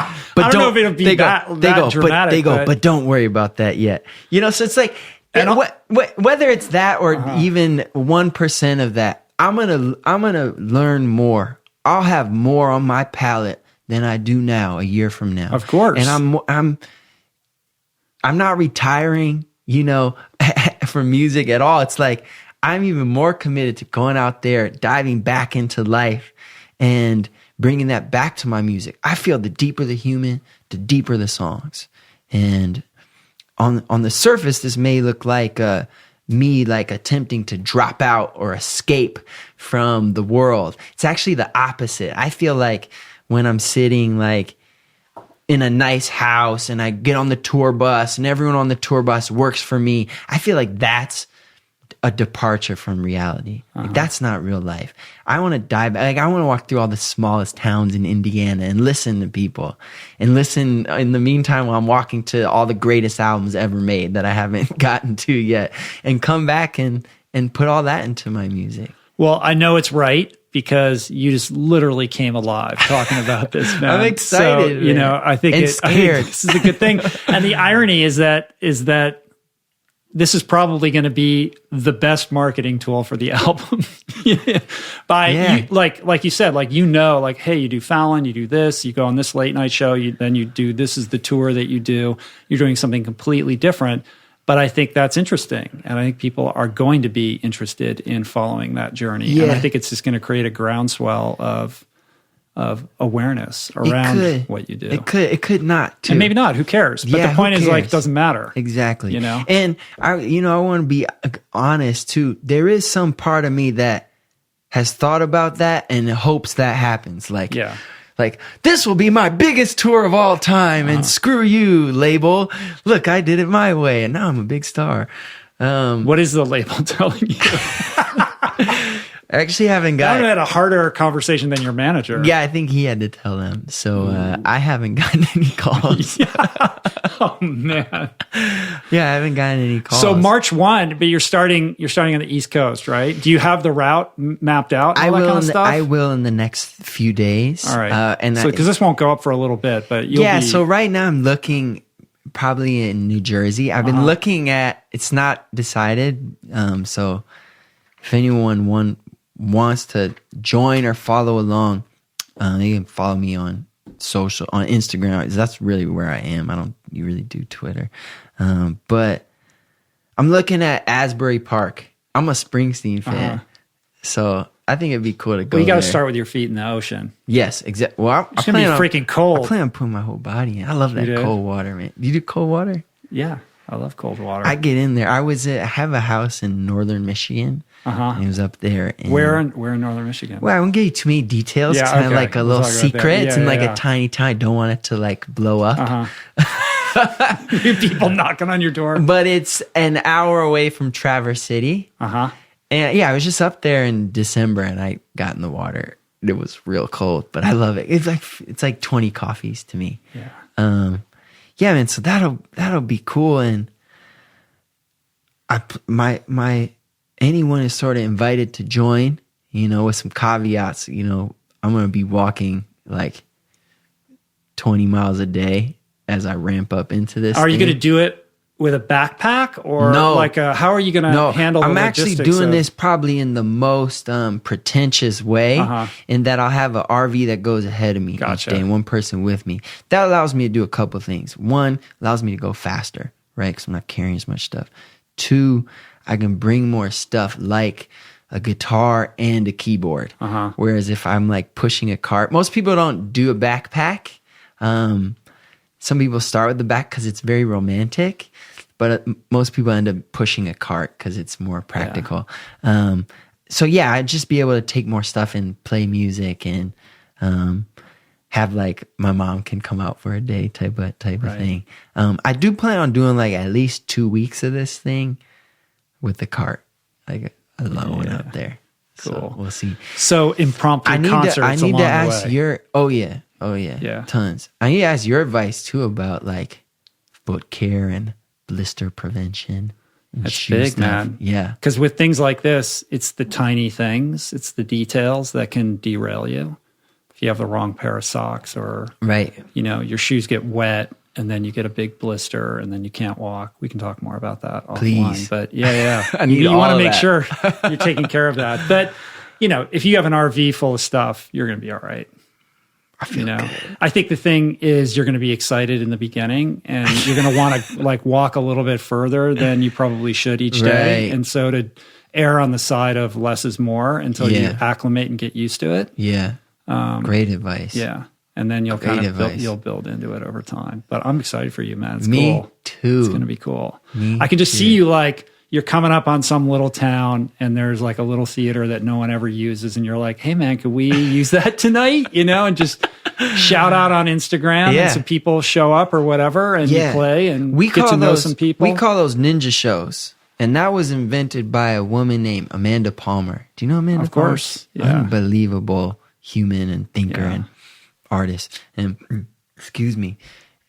I don't know if it'll be that dramatic. But don't worry about that yet. You know, so it's like, whether it's that or even 1% of that, I'm gonna learn more. I'll have more on my palette than I do now a year from now. Of course. And I'm not retiring, you know, from music at all. It's like I'm even more committed to going out there, diving back into life and bringing that back to my music. I feel the deeper the human, the deeper the songs. And on the surface, this may look like me like attempting to drop out or escape from the world. It's actually the opposite. I feel like when I'm sitting like in a nice house and I get on the tour bus and everyone on the tour bus works for me, I feel like that's a departure from reality. Like, that's not real life. I want to dive, like I want to walk through all the smallest towns in Indiana and listen to people and listen in the meantime while I'm walking to all the greatest albums ever made that I haven't gotten to yet, and come back and put all that into my music. Well, I know it's right because you just literally came alive talking about this, man. I'm excited. So, you know, I think scared. This is a good thing. And the irony is that this is probably going to be the best marketing tool for the album. Like you said, like, you know, like, hey, you do Fallon, you do this, you go on this late night show, then you do, this is the tour that you do. You're doing something completely different. But I think that's interesting. And I think people are going to be interested in following that journey. Yeah. And I think it's just going to create a groundswell of awareness around what you do. It could not too. And maybe not, who cares? But the point is, like, it doesn't matter. Exactly. You know? And I want to be honest too. There is some part of me that has thought about that and hopes that happens. Like, this will be my biggest tour of all time, and screw you, label. Look, I did it my way, and now I'm a big star. What is the label telling you? I actually haven't gotten... I had a harder conversation than your manager. Yeah, I think he had to tell them. So I haven't gotten any calls. Oh, man. Yeah, I haven't gotten any calls. So March 1, but you're starting on the East Coast, right? Do you have the route mapped out? I will in the next few days. All right. Because this won't go up for a little bit, but you'll be... So right now I'm looking probably in New Jersey. I've been looking at... It's not decided. So if anyone wants to join or follow along, they can follow me on Instagram. That's really where I am. I don't really do Twitter. But I'm looking at Asbury Park. I'm a Springsteen fan. So I think it'd be cool to go. Well, you got to start with your feet in the ocean. Yes, exactly. Well, it's going to be freaking cold. I plan on putting my whole body in. I love that cold water, man. Do you do cold water? Yeah, I love cold water. I get in there. I have a house in northern Michigan. And it was up there. And where in northern Michigan? Well, I won't give you too many details. It's kind of like a little secret. It's in like a tiny town. I don't want it to like blow up. People knocking on your door. But it's an hour away from Traverse City. And I was just up there in December and I got in the water. It was real cold, but I love it. It's like 20 coffees to me. Yeah, man. So that'll be cool. And anyone is sort of invited to join, with some caveats. I'm going to be walking like 20 miles a day as I ramp up into this. Are you going to do it with a backpack or how are you going to handle the I'm actually doing this probably in the most pretentious way, in that I'll have an RV that goes ahead of me each day and one person with me. That allows me to do a couple of things. One, allows me to go faster, right? Because I'm not carrying as much stuff. Two, I can bring more stuff like a guitar and a keyboard. Whereas if I'm like pushing a cart, most people don't do a backpack. Some people start with the back because it's very romantic, but most people end up pushing a cart because it's more practical. So yeah, I'd just be able to take more stuff and play music and have like my mom can come out for a day type of thing. I do plan on doing like at least 2 weeks of this thing with the cart, like alone out there. Cool. So we'll see. So impromptu concerts I need to ask your. Oh yeah, tons. I need to ask your advice too about like foot care and blister prevention. and That's shoe big, stuff. man. Yeah. Because with things like this, it's the tiny things, it's the details that can derail you. If you have the wrong pair of socks, or Right. your shoes get wet and then you get a big blister and then you can't walk. We can talk more about that Please. offline. But yeah. I need you all want to of make that. sure you're taking care of that. But if you have an RV full of stuff, you're going to be all right. I feel good. I think the thing is you're going to be excited in the beginning and you're going to want to like walk a little bit further than you probably should each day. Right. And so to err on the side of less is more until you acclimate and get used to it. Yeah. Great advice. Yeah. And then you'll you'll build into it over time. But I'm excited for you, man. It's Me cool. too. It's going to be cool. I can just see you like you're coming up on some little town and there's like a little theater that no one ever uses. And you're like, hey man, could we use that tonight? And just shout out on Instagram and some people show up or whatever and you play and get to know some people. We call those ninja shows. And that was invented by a woman named Amanda Palmer. Do you know Amanda Palmer? Of course. Yeah. Unbelievable human and thinker and artist. And excuse me.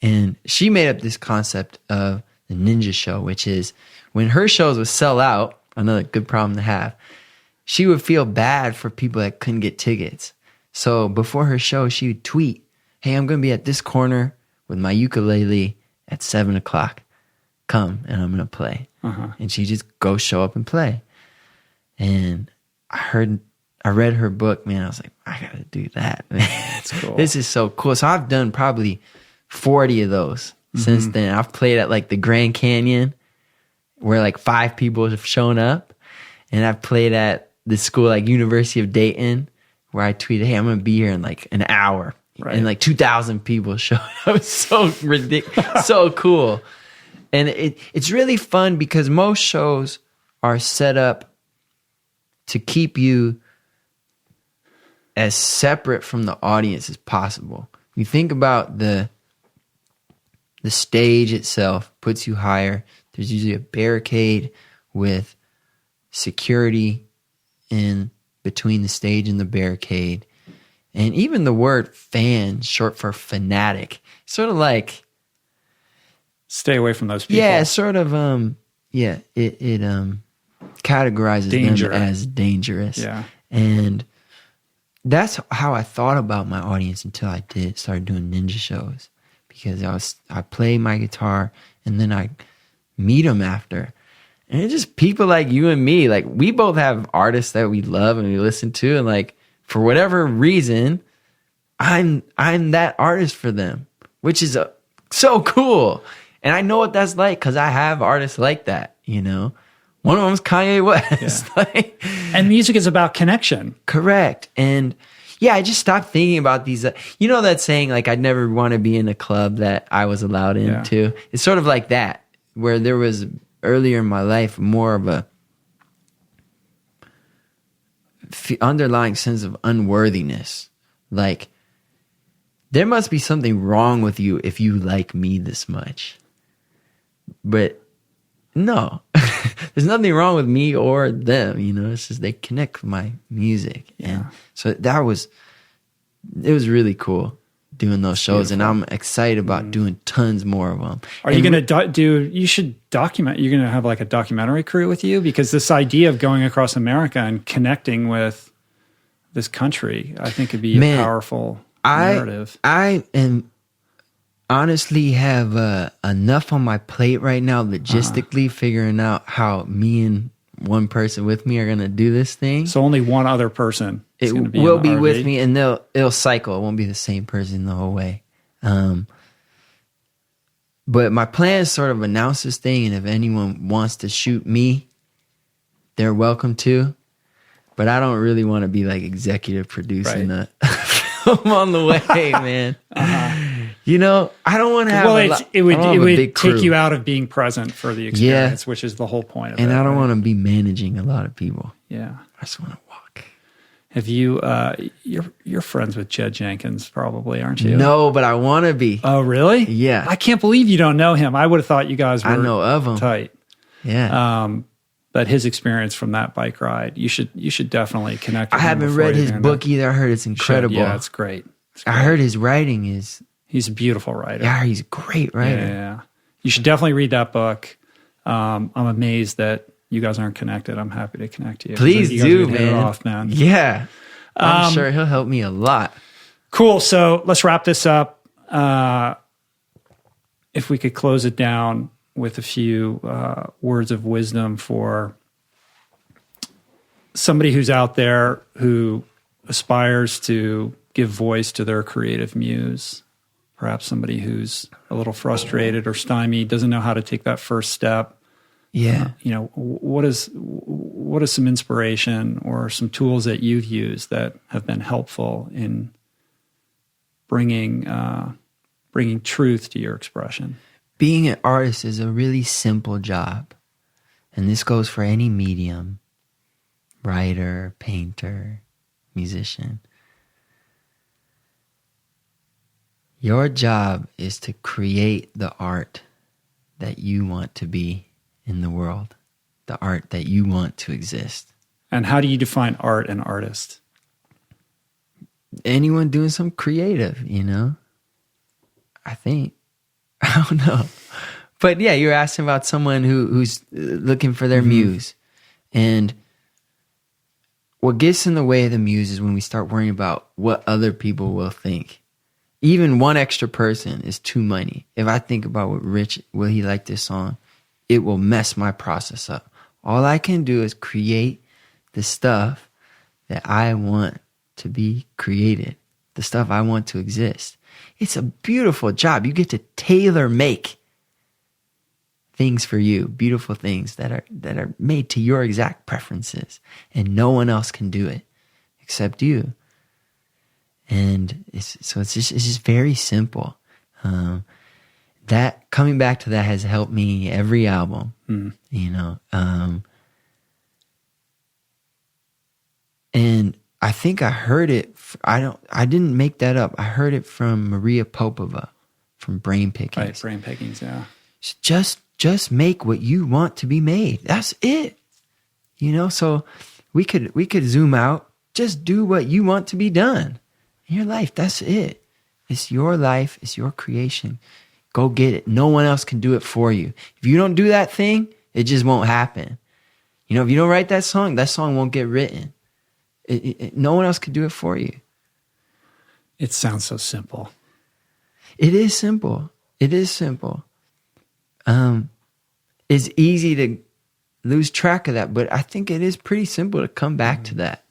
And she made up this concept of the ninja show, which is when her shows would sell out, another good problem to have, she would feel bad for people that couldn't get tickets. So before her show, she would tweet, hey, I'm going to be at this corner with my ukulele at 7:00. Come, and I'm going to play. And she just go show up and play. And I read her book, man. I was like, I got to do that, man. That's cool. This is so cool. So I've done probably 40 of those since then. I've played at like the Grand Canyon where like 5 people have shown up. And I've played at the school like University of Dayton where I tweeted, hey, I'm going to be here in like an hour. Right. And like 2,000 people showed up. It's so ridiculous. So cool. And it's really fun because most shows are set up to keep you as separate from the audience as possible. You think about the stage itself puts you higher. There's usually a barricade with security in between the stage and the barricade. And even the word fan, short for fanatic, sort of like... Stay away from those people. Yeah, sort of, it categorizes them as dangerous. Yeah. And that's how I thought about my audience until I started doing ninja shows. Because I play my guitar and then I meet them after. And it's just people like you and me. Like, we both have artists that we love and we listen to. And like, for whatever reason, I'm that artist for them, which is so cool. And I know what that's like because I have artists like that, One of them's Kanye West. Yeah. And music is about connection. Correct. And yeah, I just stopped thinking about these. That saying, like, I'd never want to be in a club that I was allowed into. Yeah. It's sort of like that, where there was earlier in my life more of a underlying sense of unworthiness. Like, there must be something wrong with you if you like me this much. But no, there's nothing wrong with me or them, it's just they connect with my music. Yeah. And so it was really cool doing those shows. Beautiful. And I'm excited about doing tons more of them. Are you going to you should document, you're going to have like a documentary crew with you? Because this idea of going across America and connecting with this country, I think could be a powerful narrative. I am honestly have enough on my plate right now logistically figuring out how me and one person with me are going to do this thing. So only one other person is going to be will be with me, and it'll cycle. It won't be the same person the whole way. But my plan is sort of announce this thing, and if anyone wants to shoot me, they're welcome to. But I don't really want to be like executive producing a film on the way, man. I don't want to have it would take you out of being present for the experience, which is the whole point of it. And I don't want to be managing a lot of people. Yeah. I just want to walk. Have you, you're friends with Jed Jenkins probably, aren't you? No, but I want to be. Oh, really? Yeah. I can't believe you don't know him. I would have thought you guys were I know of him. Tight. Yeah. But his experience from that bike ride, you should definitely connect with him. I haven't read his book either. I heard it's incredible. Yeah, it's great. I heard his writing is... He's a beautiful writer. Yeah, he's a great writer. Yeah. You should definitely read that book. I'm amazed that you guys aren't connected. I'm happy to connect you. Please you guys do, would hit it man. off, man. Yeah. I'm sure he'll help me a lot. Cool. So let's wrap this up. If we could close it down with a few words of wisdom for somebody who's out there who aspires to give voice to their creative muse, perhaps somebody who's a little frustrated or stymied, doesn't know how to take that first step. Yeah. What is some inspiration or some tools that you've used that have been helpful in bringing truth to your expression? Being an artist is a really simple job. And this goes for any medium, writer, painter, musician. Your job is to create the art that you want to be in the world, the art that you want to exist. And how do you define art and artist? Anyone doing something creative, I think. I don't know. But yeah, you're asking about someone who's looking for their muse. And what gets in the way of the muse is when we start worrying about what other people will think. Even one extra person is too many. If I think about what Rich, will he like this song? It will mess my process up. All I can do is create the stuff that I want to be created, the stuff I want to exist. It's a beautiful job. You get to tailor make things for you, beautiful things that are made to your exact preferences, and no one else can do it except you. And it's just very simple. That coming back to that has helped me every album, and I think I heard it. I didn't make that up. I heard it from Maria Popova from Brain Pickings. Right, Brain Pickings. Yeah. Just make what you want to be made. That's it. So we could zoom out. Just do what you want to be done in your life. That's it. It's your life. It's your creation. Go get it. No one else can do it for you. If you don't do that thing, it just won't happen. If you don't write that song won't get written. No one else can do it for you. It sounds so simple. It is simple. It's easy to lose track of that, but I think it is pretty simple to come back to that.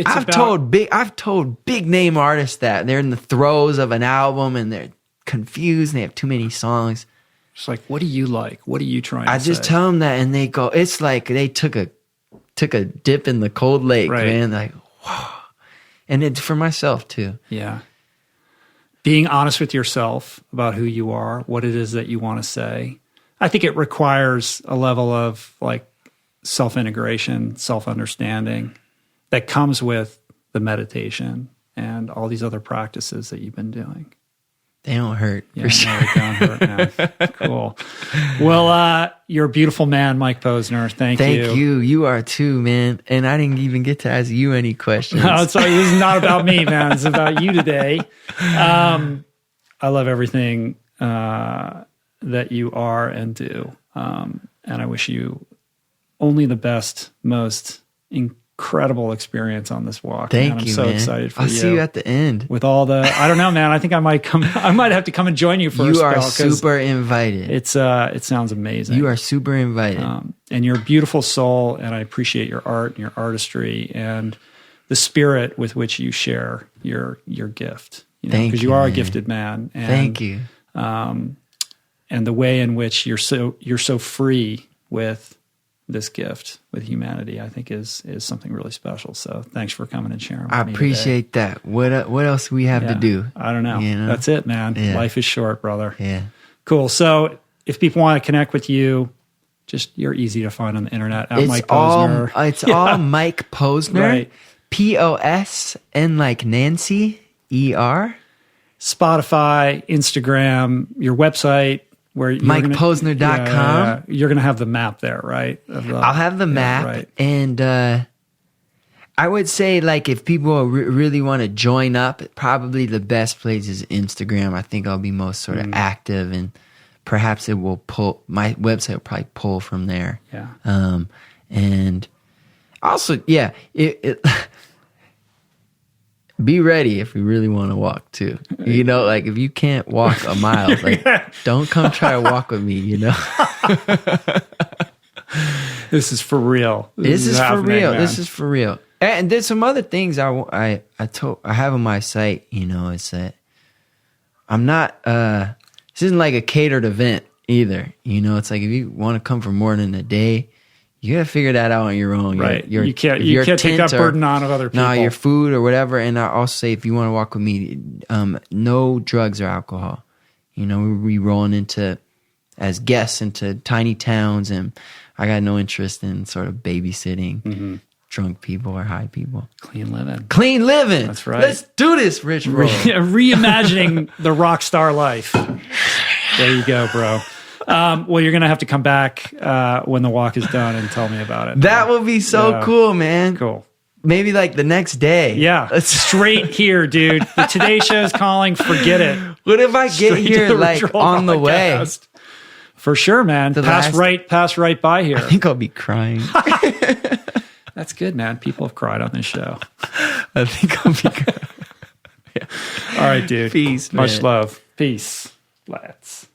I've told big name artists that they're in the throes of an album and they're confused and they have too many songs. It's like, what do you like? What are you trying to say? I just tell them that and they go, it's like they took a dip in the cold lake, right. Man. Like, whoa. And it's for myself too. Yeah. Being honest with yourself about who you are, what it is that you want to say. I think it requires a level of self-integration, self-understanding that comes with the meditation and all these other practices that you've been doing. They don't hurt. Yeah, no, they don't hurt, man. Cool. Well, you're a beautiful man, Mike Posner. Thank you. Thank you. You are too, man. And I didn't even get to ask you any questions. No, sorry, this is not about me, man. It's about you today. I love everything that you are and do. And I wish you only the best, most incredible experience on this walk. Thank man. you, I'm so man. excited for I'll you. see you at the end. With all I don't know, man. I think I might have to come and join you for a You spell. are super invited. It sounds amazing. You are super invited. And you're a beautiful soul, and I appreciate your art and your artistry and the spirit with which you share your gift. Thank you, because you are man. a gifted man. And, Thank you. And the way in which you're so free with this gift, with humanity, I think is something really special. So thanks for coming and sharing with I me appreciate today. that. What else do we have to do? I don't know. That's it, man. Yeah. Life is short, brother. Yeah. Cool. So if people want to connect with you, you're easy to find on the internet. At Mike all Mike Posner. Right. POSN like Nancy, ER. Spotify, Instagram, your website, where MikePosner.com. You're going to have the map there, right? I'll have the map. Right. And I would say, if people really want to join up, probably the best place is Instagram. I think I'll be most sort of active and perhaps it will pull, my website will probably pull from there. Yeah. And also, yeah, be ready if you really want to walk too. You know, like if you can't walk a mile, like don't come try to walk with me, you know? This is for real. This is for happening, real. man. This is for real. And there's some other things I have on my site, you know, it's that I'm not, this isn't like a catered event either. You know, it's like if you want to come for more than a day, you gotta figure that out on your own. Right. You can't take that burden on of other people. No, your food or whatever. And I also say, if you want to walk with me, no drugs or alcohol. You know, we rolling into, as guests, into tiny towns, and I got no interest in sort of babysitting drunk people or high people. Clean living. Clean living. That's right. Let's do this, Rich Roll. Reimagining the rock star life. There you go, bro. Well, you're going to have to come back when the walk is done and tell me about it. That would be so cool, man. Cool. Maybe like the next day. Yeah. Straight here, dude. The Today Show is calling. Forget it. What if I get here like on the way? For sure, man. Pass right by here. I think I'll be crying. That's good, man. People have cried on this show. I think I'll be crying. Yeah. All right, dude. Peace, Much man. love. Peace. Let's.